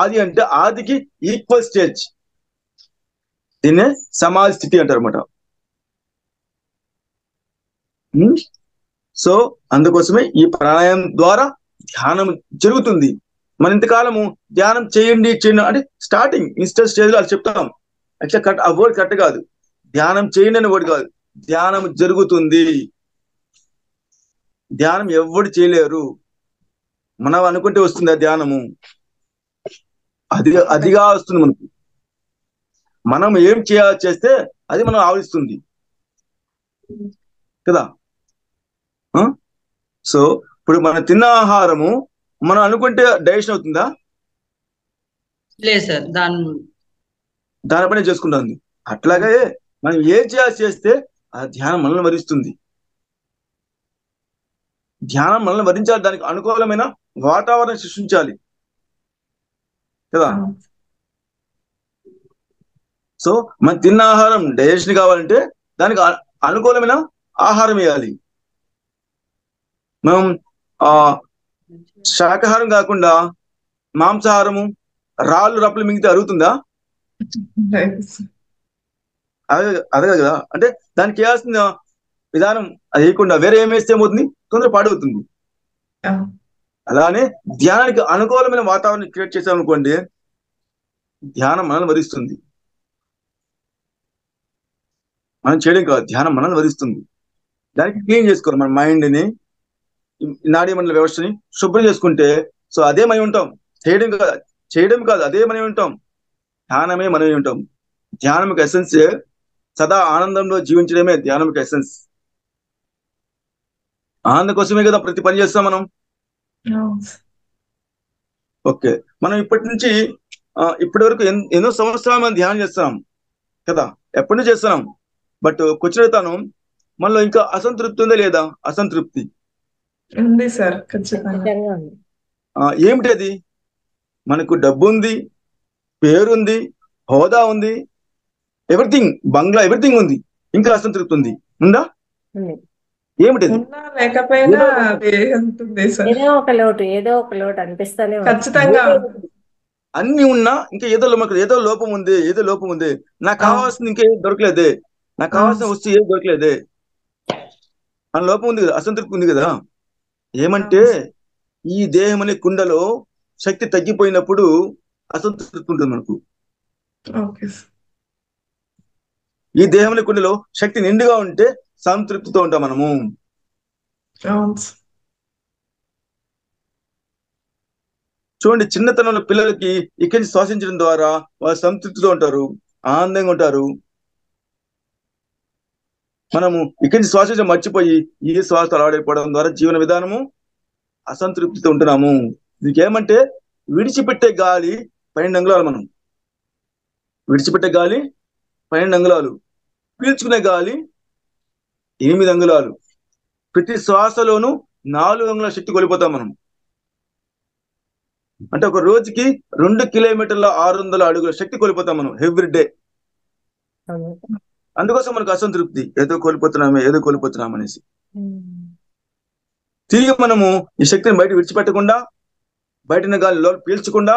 ఆది అంటే ఆదికి ఈక్వల్ స్టేజ్, దీన్నే సమాధి స్థితి అంటారు అనమాట. సో అందుకోసమే ఈ ప్రాణాయామం ద్వారా ధ్యానం జరుగుతుంది. మన ఇంతకాలము ధ్యానం చేయండి అంటే స్టార్టింగ్ ఇన్స్టెంట్ స్టేజ్ లో అది చెప్తాం. యాక్చువల్ ఆ వర్డ్ కరెక్ట్ కాదు, ధ్యానం చేయండి అనే వర్డ్ కాదు, ధ్యానం జరుగుతుంది. ధ్యానం ఎవరు చేయలేరు, మనం అనుకుంటే వస్తుంది ఆ ధ్యానము, అదిగా వస్తుంది మనకు. మనం ఏం చేస్తే అది మనం ఆవరిస్తుంది కదా. సో ఇప్పుడు మనం తిన్న ఆహారము మనం అనుకుంటే డైజెషన్ అవుతుందా? లేదు సార్, దానిపైన చేసుకుంటుంది. అట్లాగే మనం ఏం చేస్తే ఆ ధ్యానం మనల్ని వరిస్తుంది. ధ్యానం మనల్ని వరించాలి, దానికి అనుకూలమైన వాతావరణం సృష్టించాలి కదా. సో మనం తిన్న ఆహారం డైజెషన్ కావాలంటే దానికి అనుకూలమైన ఆహారం వేయాలి. మనం శాకాహారం కాకుండా మాంసాహారము రాళ్ళు రప్పులు మింగితే అరుగుతుందా? అదే కదా. అంటే దానికి వేయాల్సిన విధానం అది వేయకుండా వేరే ఏం వేస్తే ఏమవుతుంది, తొందర పాడవుతుంది. అలానే ధ్యానానికి అనుకూలమైన వాతావరణం క్రియేట్ చేసామనుకోండి, ధ్యానం మనల్ని వరిస్తుంది. మనం చేయడం కాదు, ధ్యానం మనల్ని వరిస్తుంది. దానికి క్లీన్ చేసుకోవాలి మన మైండ్ని, నాడీ మండల వ్యవస్థని శుభ్రం చేసుకుంటే సో అదే మనం ఉంటాం. చేయడం కాదు అదే మనం ఉంటాం, ధ్యానమే మనమే ఉంటాం. ధ్యానంకి ఎసెన్స్ సదా ఆనందంలో జీవించడమే ధ్యానంకి ఎసెన్స్. ఆనందం కోసమే కదా ప్రతి పని చేస్తాం మనం. ఓకే, మనం ఇప్పటి నుంచి ఇప్పటి వరకు ఎన్నో సంవత్సరాలు మనం ధ్యానం చేస్తున్నాం కదా, ఎప్పటి నుంచి చేస్తున్నాం. బట్ కూర్చుంటాను మనలో ఇంకా అసంతృప్తి ఉందా లేదా? అసంతృప్తి ఉంది సార్, ఖచ్చితంగా. ఏమిటి అది? మనకు డబ్బు ఉంది, పేరుంది, హోదా ఉంది, ఎవ్రీథింగ్, బంగ్లా ఎవ్రీథింగ్ ఉంది, ఇంకా అసంతృప్తి ఉంది. ఉందా? ఏమిటి? లేకపోయినా ఏదో ఒక లోటు అనిపిస్తానే ఖచ్చితంగా. అన్ని ఉన్నా ఇంకా ఏదో లోపం ఉంది. నాకు కావాల్సింది ఇంకా ఏది దొరకలేదే, నాకు కావాల్సిన వస్తువు ఏది దొరకలేదే అని లోపం ఉంది కదా, అసంతృప్తి ఉంది కదా. ఏమంటే ఈ దేహం అనే కుండలో శక్తి తగ్గిపోయినప్పుడు అసంతృప్తి ఉంటుంది మనకు. ఈ దేహం అనే కుండలో శక్తి నిండుగా ఉంటే సంతృప్తితో ఉంటాం మనము. చూడండి, చిన్నతనంలో పిల్లలకి ఇక్కడి నుంచి శ్వాసించడం ద్వారా వాళ్ళు సంతృప్తితో ఉంటారు, ఆనందంగా ఉంటారు. మనము ఇక్కడి నుంచి శ్వాసించడం మర్చిపోయి ఈ శ్వాస అలవాడైపోవడం ద్వారా జీవన విధానము అసంతృప్తితో ఉంటున్నాము. దీనికేమంటే విడిచిపెట్టే గాలి 12 అంగుళాలు, మనం విడిచిపెట్టే గాలి 12 అంగుళాలు, పీల్చుకునే గాలి 8 అంగుళాలు. ప్రతి శ్వాసలోనూ 4 అంగుళాల శక్తి కోల్పోతాం మనం. అంటే ఒక రోజుకి 2 కిలోమీటర్ల 600 అడుగుల శక్తి కోల్పోతాం మనం ఎవ్రీ డే. అందుకోసం మనకు అసంతృప్తి, ఏదో కోల్పోతున్నాం అనేసి. తిరిగి మనము ఈ శక్తిని బయట విడిచిపెట్టకుండా, బయటన గాలిలో పీల్చకుండా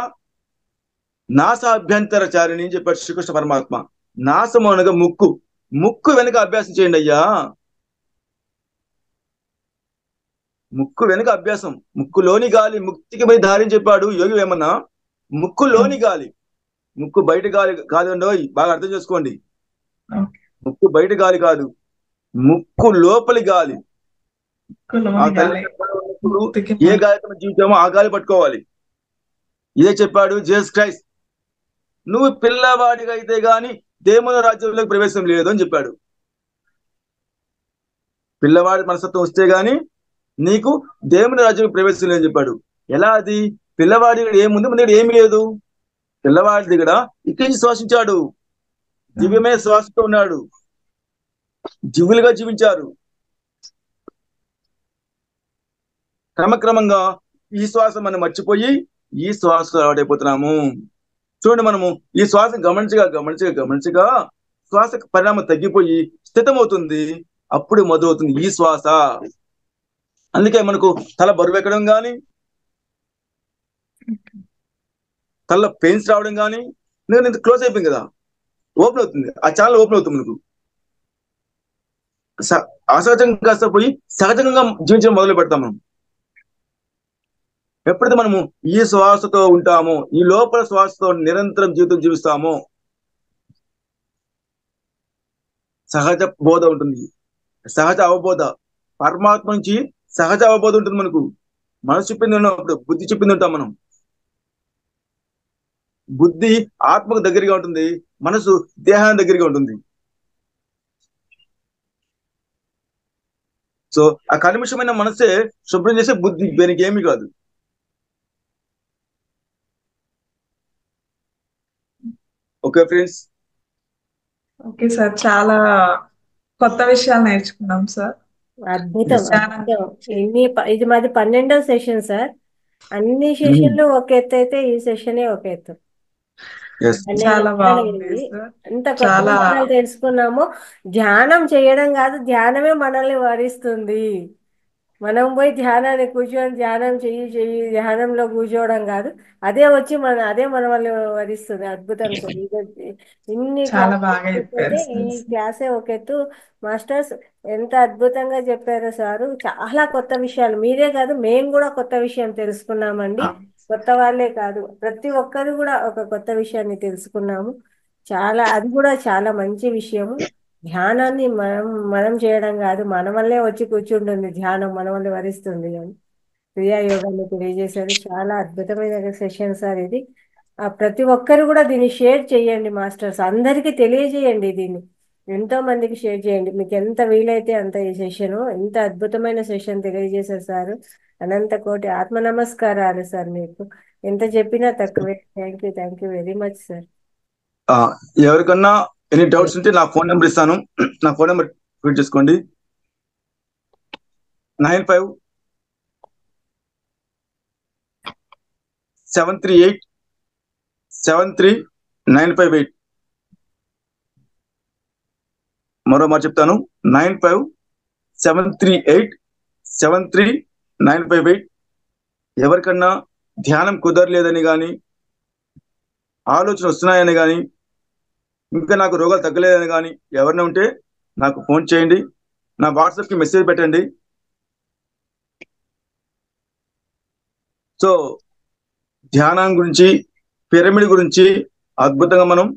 నాస అభ్యంతరచారిణి అని చెప్పాడు శ్రీకృష్ణ పరమాత్మ. నాసము అనగా ముక్కు వెనుక అభ్యాసం చేయండి అయ్యా. ముక్కు వెనుక అభ్యాసం. ముక్కులోని గాలి ముక్తికి పోయి దారి చెప్పాడు యోగి వేమన్న. ముక్కులోని గాలి, ముక్కు బయట గాలి కాదండో, బాగా అర్థం చేసుకోండి. ముక్కు బయట గాలి కాదు, ముక్కు లోపలి గాలి. ఏ గాలితో జీవితామో ఆ గాలి పట్టుకోవాలి. ఇదే చెప్పాడు జీసస్ క్రైస్ట్. నువ్వు పిల్లవాడిగా అయితే గాని దేవుని రాజ్యంలోకి ప్రవేశం లేదు అని చెప్పాడు. పిల్లవాడి మనస్తత్వం వస్తే గాని నీకు దేవుని రాజ్యం ప్రవేశం లేదని చెప్పాడు. ఎలా అది? పిల్లవాడి ఏముంది, మన దగ్గర ఏమి లేదు. పిల్లవాడి దగ్గర ఇక్కడి నుంచి శ్వాసించాడు, దివ్యమే శ్వాసతో ఉన్నాడు, జీవులుగా జీవించారు. క్రమక్రమంగా ఈ శ్వాస మనం మర్చిపోయి ఈ శ్వాస అలవాటైపోతున్నాము. చూడండి, మనము ఈ శ్వాస గమనించగా శ్వాస పరిణామం తగ్గిపోయి స్థితమవుతుంది. అప్పుడు మొదలవుతుంది ఈ శ్వాస. అందుకే మనకు తల బరువు ఎక్కడం కానీ, తలలో పెయిన్స్ రావడం కానీ, నేను ఇంత క్లోజ్ అయిపోయింది కదా, ఓపెన్ అవుతుంది, ఆ ఛానల్ ఓపెన్ అవుతుంది మనకు. అసహజంగా కాస్త పోయి సహజంగా జీవించడం మొదలు పెడతాం మనం. ఎప్పుడైతే మనము ఈ శ్వాసతో ఉంటామో, ఈ లోపల శ్వాసతో నిరంతరం జీవితం జీవిస్తామో, సహజ బోధ ఉంటుంది, సహజ అవబోధ. పరమాత్మ నుంచి సహజ అవబోధ ఉంటుంది మనకు. మనసు చెప్పింది ఉన్నప్పుడు బుద్ధి చెప్పింది ఉంటాం మనం. బుద్ధి ఆత్మకు దగ్గరగా ఉంటుంది, మనసు దేహానికి దగ్గరగా ఉంటుంది. సో ఆ కల్మిషమైన మనసే శుభ్రం చేసే బుద్ధి, దీనికి ఏమీ కాదు. Okay friends. ఓకే సార్, చాలా కొత్త విషయాలు నేర్చుకున్నాం సార్. అద్భుతం చాలా అద్భుతం. ఇది మాది 12వ సెషన్ సార్. అన్ని సెషన్లు ఒక ఎత్తు అయితే ఈ సెషనే ఒక ఎత్తు. చాలా 12 బాగుంది అయింది. సార్. ఎంత కొత్త చాలా విషయాలు తెలుసుకున్నామో. ధ్యానం చేయడం కాదు, ధ్యానమే మనల్ని వరిస్తుంది. మనం పోయి ధ్యానాన్ని కూర్చొని ధ్యానం చెయ్యి ధ్యానంలో కూర్చోవడం కాదు, అదే మన వల్ల వరిస్తుంది. అద్భుతం సార్. ఇన్ని చాలా క్లాసెస్ బాగా అయితే చెప్పారు ఈ సార్. క్లాసే ఒక ఎత్తు. మాస్టర్స్ ఎంత అద్భుతంగా చెప్పారో సారు. చాలా కొత్త విషయాలు, మీరే కాదు మేము కూడా కొత్త విషయం తెలుసుకున్నామండి. కొత్త వాళ్ళే కాదు, ప్రతి ఒక్కరు కూడా ఒక కొత్త విషయాన్ని తెలుసుకున్నాము. అది కూడా చాలా మంచి విషయము. ధ్యానాన్ని మనం చేయడం కాదు, మన వల్లే వచ్చి కూర్చుంటుంది ధ్యానం, మన వల్లే వరిస్తుంది అని క్రియాయోగాన్ని తెలియజేశారు. చాలా అద్భుతమైన సెషన్ సార్ ఇది. ప్రతి ఒక్కరు కూడా దీన్ని షేర్ చేయండి మాస్టర్స్, అందరికీ తెలియజేయండి దీన్ని. ఎంతో మందికి షేర్ చేయండి, మీకు ఎంత వీలైతే అంత. ఈ సెషన్ ఎంత అద్భుతమైన సెషన్ తెలియజేశారు సార్. అనంత కోటి ఆత్మ నమస్కారాలు సార్. మీకు ఎంత చెప్పినా తక్కువే. Thank you very much sir. ఎవరికన్నా ఎనీ డౌట్స్ ఉంటే నా ఫోన్ నెంబర్ ఇస్తాను. నా ఫోన్ నెంబర్ ఫీడ్ చేసుకోండి. 9573873958. మరో మాట చెప్తాను, 9573873958. ఎవరికన్నా ధ్యానం కుదరలేదని కానీ, ఆలోచన వస్తున్నాయని కానీ, ఇంకా నాకు రోగాలు తగ్గలేదని కానీ ఎవరైనా ఉంటే నాకు ఫోన్ చేయండి, నా వాట్సాప్కి మెసేజ్ పెట్టండి. సో ధ్యానం గురించి, పిరమిడ్ గురించి అద్భుతంగా మనం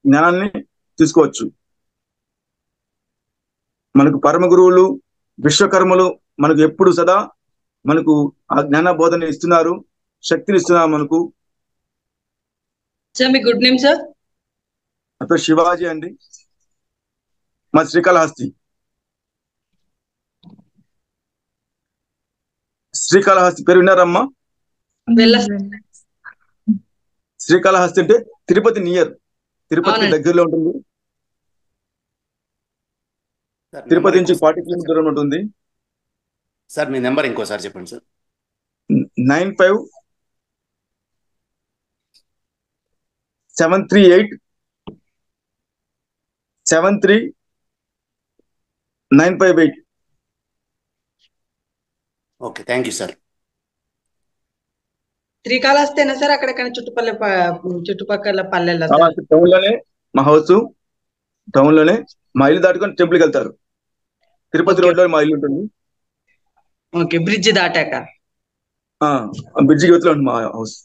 జ్ఞానాన్ని తీసుకోవచ్చు. మనకు పరమ గురువులు, విశ్వకర్మలు మనకు ఎప్పుడు సదా మనకు ఆ జ్ఞాన బోధన ఇస్తున్నారు, శక్తిని ఇస్తున్నారు మనకు. సార్ మీ గుడ్ నేమ్ సార్? నా పేరు శివాజీ అండి, మా శ్రీకాళహస్తి. శ్రీకాళహస్తి పేరు విన్నారమ్మా? శ్రీకాళహస్తి అంటే తిరుపతి నియర్, తిరుపతి దగ్గరలో ఉంటుంది. తిరుపతి నుంచి 40 కిలోమీటర్ దూరం ఉంటుంది సార్. మీ నెంబర్ ఇంకోసారి చెప్పండి sir. 9573873958. Okay, thank you sir. శ్రీకాళహస్తేనా సార్? అక్కడెక్కడ చుట్టుపక్కల పల్లెల్లో టౌన్ లోనే మా హౌస్, టౌన్ లోనే. మా ఇల్లు దాటుకొని టెంపుల్కి వెళ్తారు. తిరుపతి రోడ్ లో మా ఇల్లు ఉంటుంది. ఓకే, బ్రిడ్జ్ దాటాక బ్రిడ్జి యువతలో ఉంటుంది మా house.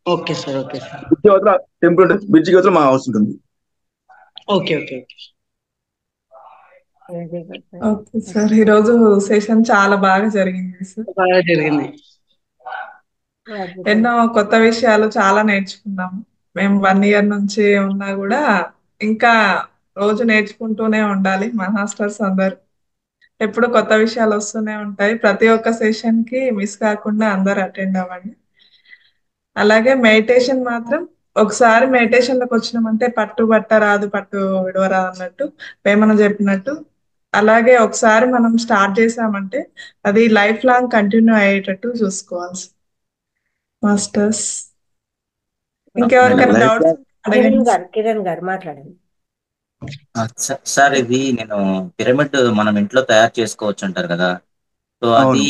Okay sir. Okay sir. Bridge యువతల టెంపుల్ ఉంటుంది, బ్రిడ్జి యువతలో మా హౌస్ ఉంటుంది. ఓకే ఓకే ఓకే సార్, ఈరోజు సెషన్ చాలా బాగా జరిగింది సార్. బాగా జరిగింది. ఎన్నో కొత్త విషయాలు చాలా నేర్చుకున్నాము. మేము 1 year నుంచి ఉన్నా కూడా ఇంకా రోజు నేర్చుకుంటూనే ఉండాలి. మా మాస్టర్స్ అందరు ఎప్పుడు కొత్త విషయాలు వస్తూనే ఉంటాయి. ప్రతి ఒక్క సెషన్ కి మిస్ కాకుండా అందరు అటెండ్ అవ్వండి. అలాగే మెడిటేషన్ మాత్రం ఒకసారి మెడిటేషన్ లోకి వచ్చినామంటే పట్టు బట్ట రాదు, పట్టు విడవరాదు అన్నట్టు వేమన చెప్పినట్టు. అలాగే ఒకసారి మనం స్టార్ట్ చేసామంటే అది లైఫ్ లాంగ్ కంటిన్యూ అయ్యేటట్టు చూసుకోవాలి మాస్టర్స్. ఇంకెవరికైనా డౌట్స్? కిరణ్ గారు మాట్లాడండి సార్. ఇది నేను పిరమిడ్ మనం ఇంట్లో తయారు చేసుకోవచ్చు అంటారు కదా, సో అది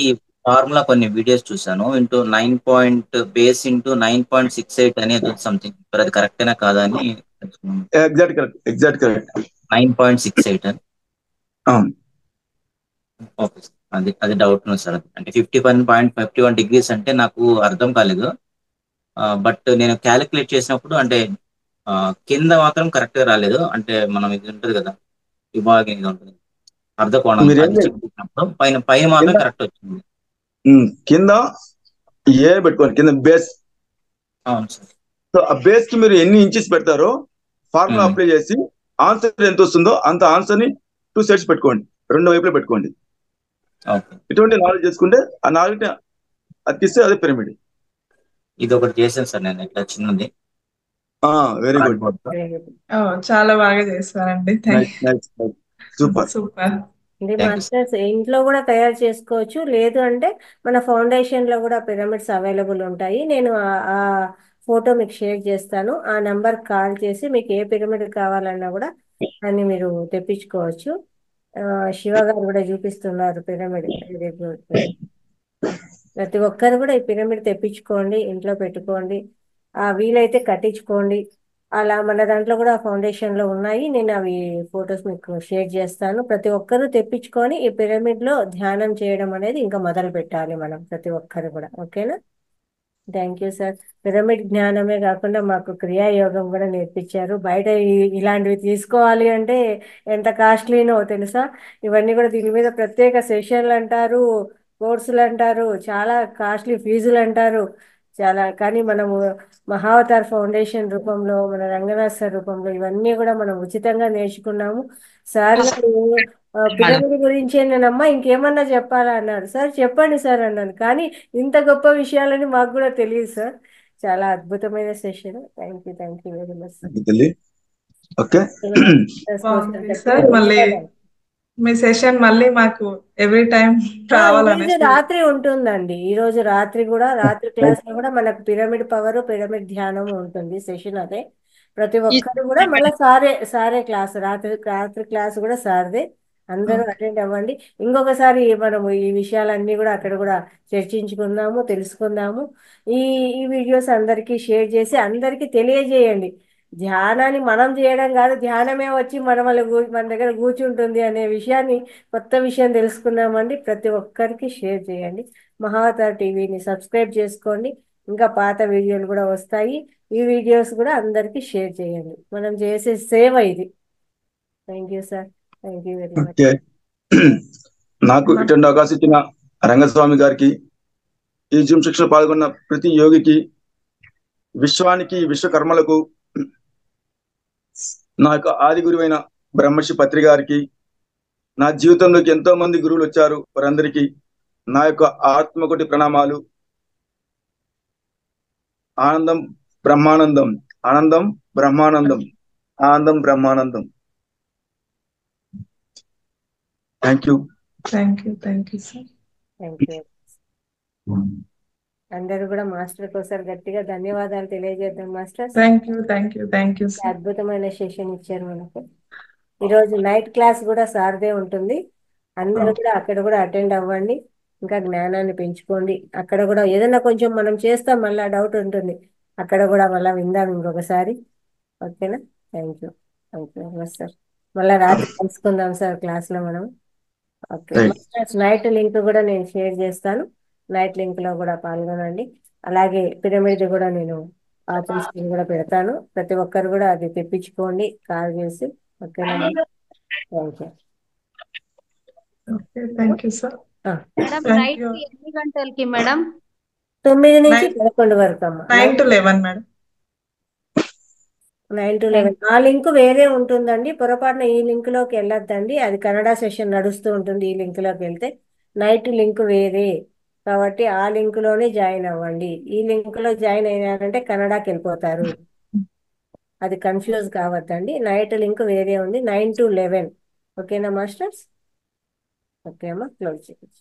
ఫార్ములా కొన్ని వీడియోస్ చూసాను. ఇంటూ 9.68 అనేది సంథింగ్, అది కరెక్టేనా కాదా అని తెలుసుకున్నాను. Exact correct. 9.68 అని. అవును. ఓకే సార్, అది డౌట్ ఉంది సార్. అంటే 51.51 డిగ్రీస్ అంటే నాకు అర్థం కాలేదు. బట్ నేను క్యాలిక్యులేట్ చేసినప్పుడు అంటే కింద మాత్రం కరెక్ట్ గా రాలేదు. అంటే మనం ఇది ఉంటుంది కదా, విభాగం ఇది ఉంటుంది, అర్ధకోణం, మీరేం అది లేదు. చెక్ చేసినప్పుడు పైన పైన మాత్రం కింద కరెక్ట్ వచ్చింది. కింద ఏ పెట్టుకోండి, కింద బేస్. అవును సార్. సో ఆ బేస్ కి మీరు ఎన్ని ఇంచెస్ పెడతారో ఫార్ములా ఉమ్, అప్లై చేసి ఆన్సర్ ఎంత వస్తుందో అంత ఆన్సర్ ని 2 సెట్స్ పెట్టుకోండి, 2 వైపులో పెట్టుకోండి. ఓకే. ఇటువంటి 4 చేసుకుంటే ఆ 4ని అతికిస్తే అదే పిరమిడ్. ఇది ఒకటి చేశాను సార్ నేను, ఇట్లా చిన్నది వెరీ గుడ్. కార్డ్బోర్డ్ తో. ఓ, చాలా బాగా చేస్తారండి. Thank nice super. సూపర్. ఇది థ్యాంక్ యూ సార్. మాస్టర్స్ ఇంట్లో కూడా తయారు చేసుకోవచ్చు, లేదు అంటే మన ఫౌండేషన్ లో కూడా పిరమిడ్స్ అవైలబుల్ ఉంటాయి. నేను ఆ ఫోటో మీకు షేర్ చేస్తాను. ఆ నంబర్ కాల్ చేసి మీకు ఏ పిరమిడ్ కావాలన్నా కూడా దాన్ని మీరు తెప్పించుకోవచ్చు. శివ గారు కూడా చూపిస్తున్నారు పిరమిడ్. Very good. ప్రతి ఒక్కరు కూడా ఈ పిరమిడ్ తెప్పించుకోండి, ఇంట్లో పెట్టుకోండి, వీలైతే కట్టించుకోండి. అలా మన దాంట్లో కూడా ఫౌండేషన్ లో ఉన్నాయి. నేను అవి ఫొటోస్ మీకు షేర్ చేస్తాను. ప్రతి ఒక్కరూ తెప్పించుకొని ఈ పిరమిడ్ లో ధ్యానం చేయడం అనేది ఇంకా మొదలు పెట్టాలి మనం, ప్రతి ఒక్కరు కూడా. ఓకేనా? Thank you sir. పిరమిడ్ జ్ఞానమే కాకుండా మాకు క్రియాయోగం కూడా నేర్పించారు. బయట ఇలాంటివి తీసుకోవాలి అంటే ఎంత కాస్ట్లీనో తెలుసా. ఇవన్నీ కూడా దీని మీద ప్రత్యేక సెషన్లు అంటారు, కోర్సులు అంటారు, చాలా కాస్ట్లీ ఫీజులు అంటారు చాలా. కానీ మనము మహావతార్ ఫౌండేషన్ రూపంలో, మన రంగనాథ్ సార్ రూపంలో ఇవన్నీ కూడా మనం ఉచితంగా నేర్చుకున్నాము. సార్ గారు పిరమిడ్ గురించేనమ్మా ఇంకేమన్నా చెప్పాలా అన్నారు. సార్ చెప్పండి సార్ అన్నాను. కానీ ఇంత గొప్ప విషయాలని మాకు కూడా తెలియదు సార్. చాలా అద్భుతమైన session. Thank you very much sir. Okay. బాగుంది సార్. మళ్ళీ మీ సెషన్ మళ్ళీ మాకు ఎవ్రీ టైం ఈ రోజు రావాలనేసి. రాత్రి ఉంటుందండి. ఈ రోజు రాత్రి కూడా, రాత్రి క్లాస్ లో కూడా మనకు పిరమిడ్ పవర్, పిరమిడ్ ధ్యానం ఉంటుంది సెషన్. అదే ప్రతి ఒక్కరు కూడా మళ్ళీ సారే క్లాస్, రాత్రి క్లాస్ కూడా సార్దే. అందరూ అటెండ్ అవ్వండి. ఇంకొకసారి మనము ఈ విషయాలన్నీ కూడా అక్కడ కూడా చర్చించుకుందాము, తెలుసుకుందాము. ఈ ఈ వీడియోస్ అందరికీ షేర్ చేసి అందరికీ తెలియజేయండి. ధ్యానాన్ని మనం చేయడం కాదు, ధ్యానమే వచ్చి మన దగ్గర కూర్చుంటుంది అనే విషయాన్ని, కొత్త విషయం తెలుసుకున్నామండి. ప్రతి ఒక్కరికి షేర్ చేయండి. మహావతార్ టీవీని సబ్స్క్రైబ్ చేసుకోండి. ఇంకా పాత వీడియోలు కూడా వస్తాయి. ఈ వీడియోస్ కూడా అందరికీ షేర్ చేయండి. మనం చేసే సేవ ఇది. Thank you sir. Thank you very much. Okay. నాకు ఇటువంటి అవకాశం ఇచ్చిన రంగస్వామి గారికి, ఈ జిమ్ శిక్షణ పాల్గొన్న ప్రతి యోగికి, విశ్వానికి, విశ్వకర్మలకు, నా యొక్క ఆది గురువైన బ్రహ్మర్షి పత్రి గారికి, నా జీవితంలోకి ఎంతో మంది గురువులు వచ్చారు, వారందరికీ నా యొక్క ఆత్మకోటి ప్రణామాలు. ఆనందం బ్రహ్మానందం, ఆనందం బ్రహ్మానందం, ఆనందం బ్రహ్మానందం. Thank you. Thank you sir. Thank you. అందరూ కూడా మాస్టర్ కోసం గట్టిగా ధన్యవాదాలు తెలియజేద్దాం. Master thank you sir. అద్భుతమైన సెషన్ ఇచ్చారు మనకు. ఈరోజు నైట్ క్లాస్ కూడా సార్దే ఉంటుంది. అందరూ కూడా అక్కడ కూడా అటెండ్ అవ్వండి. ఇంకా జ్ఞానాన్ని పెంచుకోండి. అక్కడ కూడా ఏదైనా కొంచెం మనం చేస్తాం, మళ్ళీ డౌట్ ఉంటుంది, అక్కడ కూడా మళ్ళీ విందాం ఇంకొకసారి. ఓకేనా? Thank you very much sir. మళ్ళీ రాత్రి కలుసుకుందాం సార్ క్లాస్లో మనం. ఓకే మాస్టర్స్, నైట్ లింక్ కూడా నేను షేర్ చేస్తాను. నైట్ లింక్ లో కూడా పాల్గొనండి. అలాగే పిరమిడ్ కూడా నేను ఆచరిస్తుంది కూడా పెడతాను. ప్రతి ఒక్కరు కూడా అది తెప్పించుకోండి కాల్ చేసి. ఓకేనా? Thank you sir. Madam night ఎన్ని గంటలకి మేడం? 9 నుంచి 11 వరకు అమ్మా. 9 to 11 మేడం. 9 to 11. ఆ లింక్ వేరే ఉంటుందండి. పొరపాటున ఈ లింక్ లోకి వెళ్ళొద్దండి. అది కన్నడ సెషన్ నడుస్తూ ఉంటుంది. ఈ లింక్ లోకి వెళ్తే నైట్ లింక్ వేరే కాబట్టి ఆ లింక్ లోనే జాయిన్ అవ్వండి. ఈ లింక్ లో జాయిన్ అయినారంటే కన్నడకి వెళ్ళిపోతారు. అది కన్ఫ్యూజ్ కావద్దండి. నైట్ లింక్ వేరే ఉంది, 9 to 11. ఓకేనా మాస్టర్స్? ఓకే అమ్మా, క్లోజ్ చేయొచ్చు.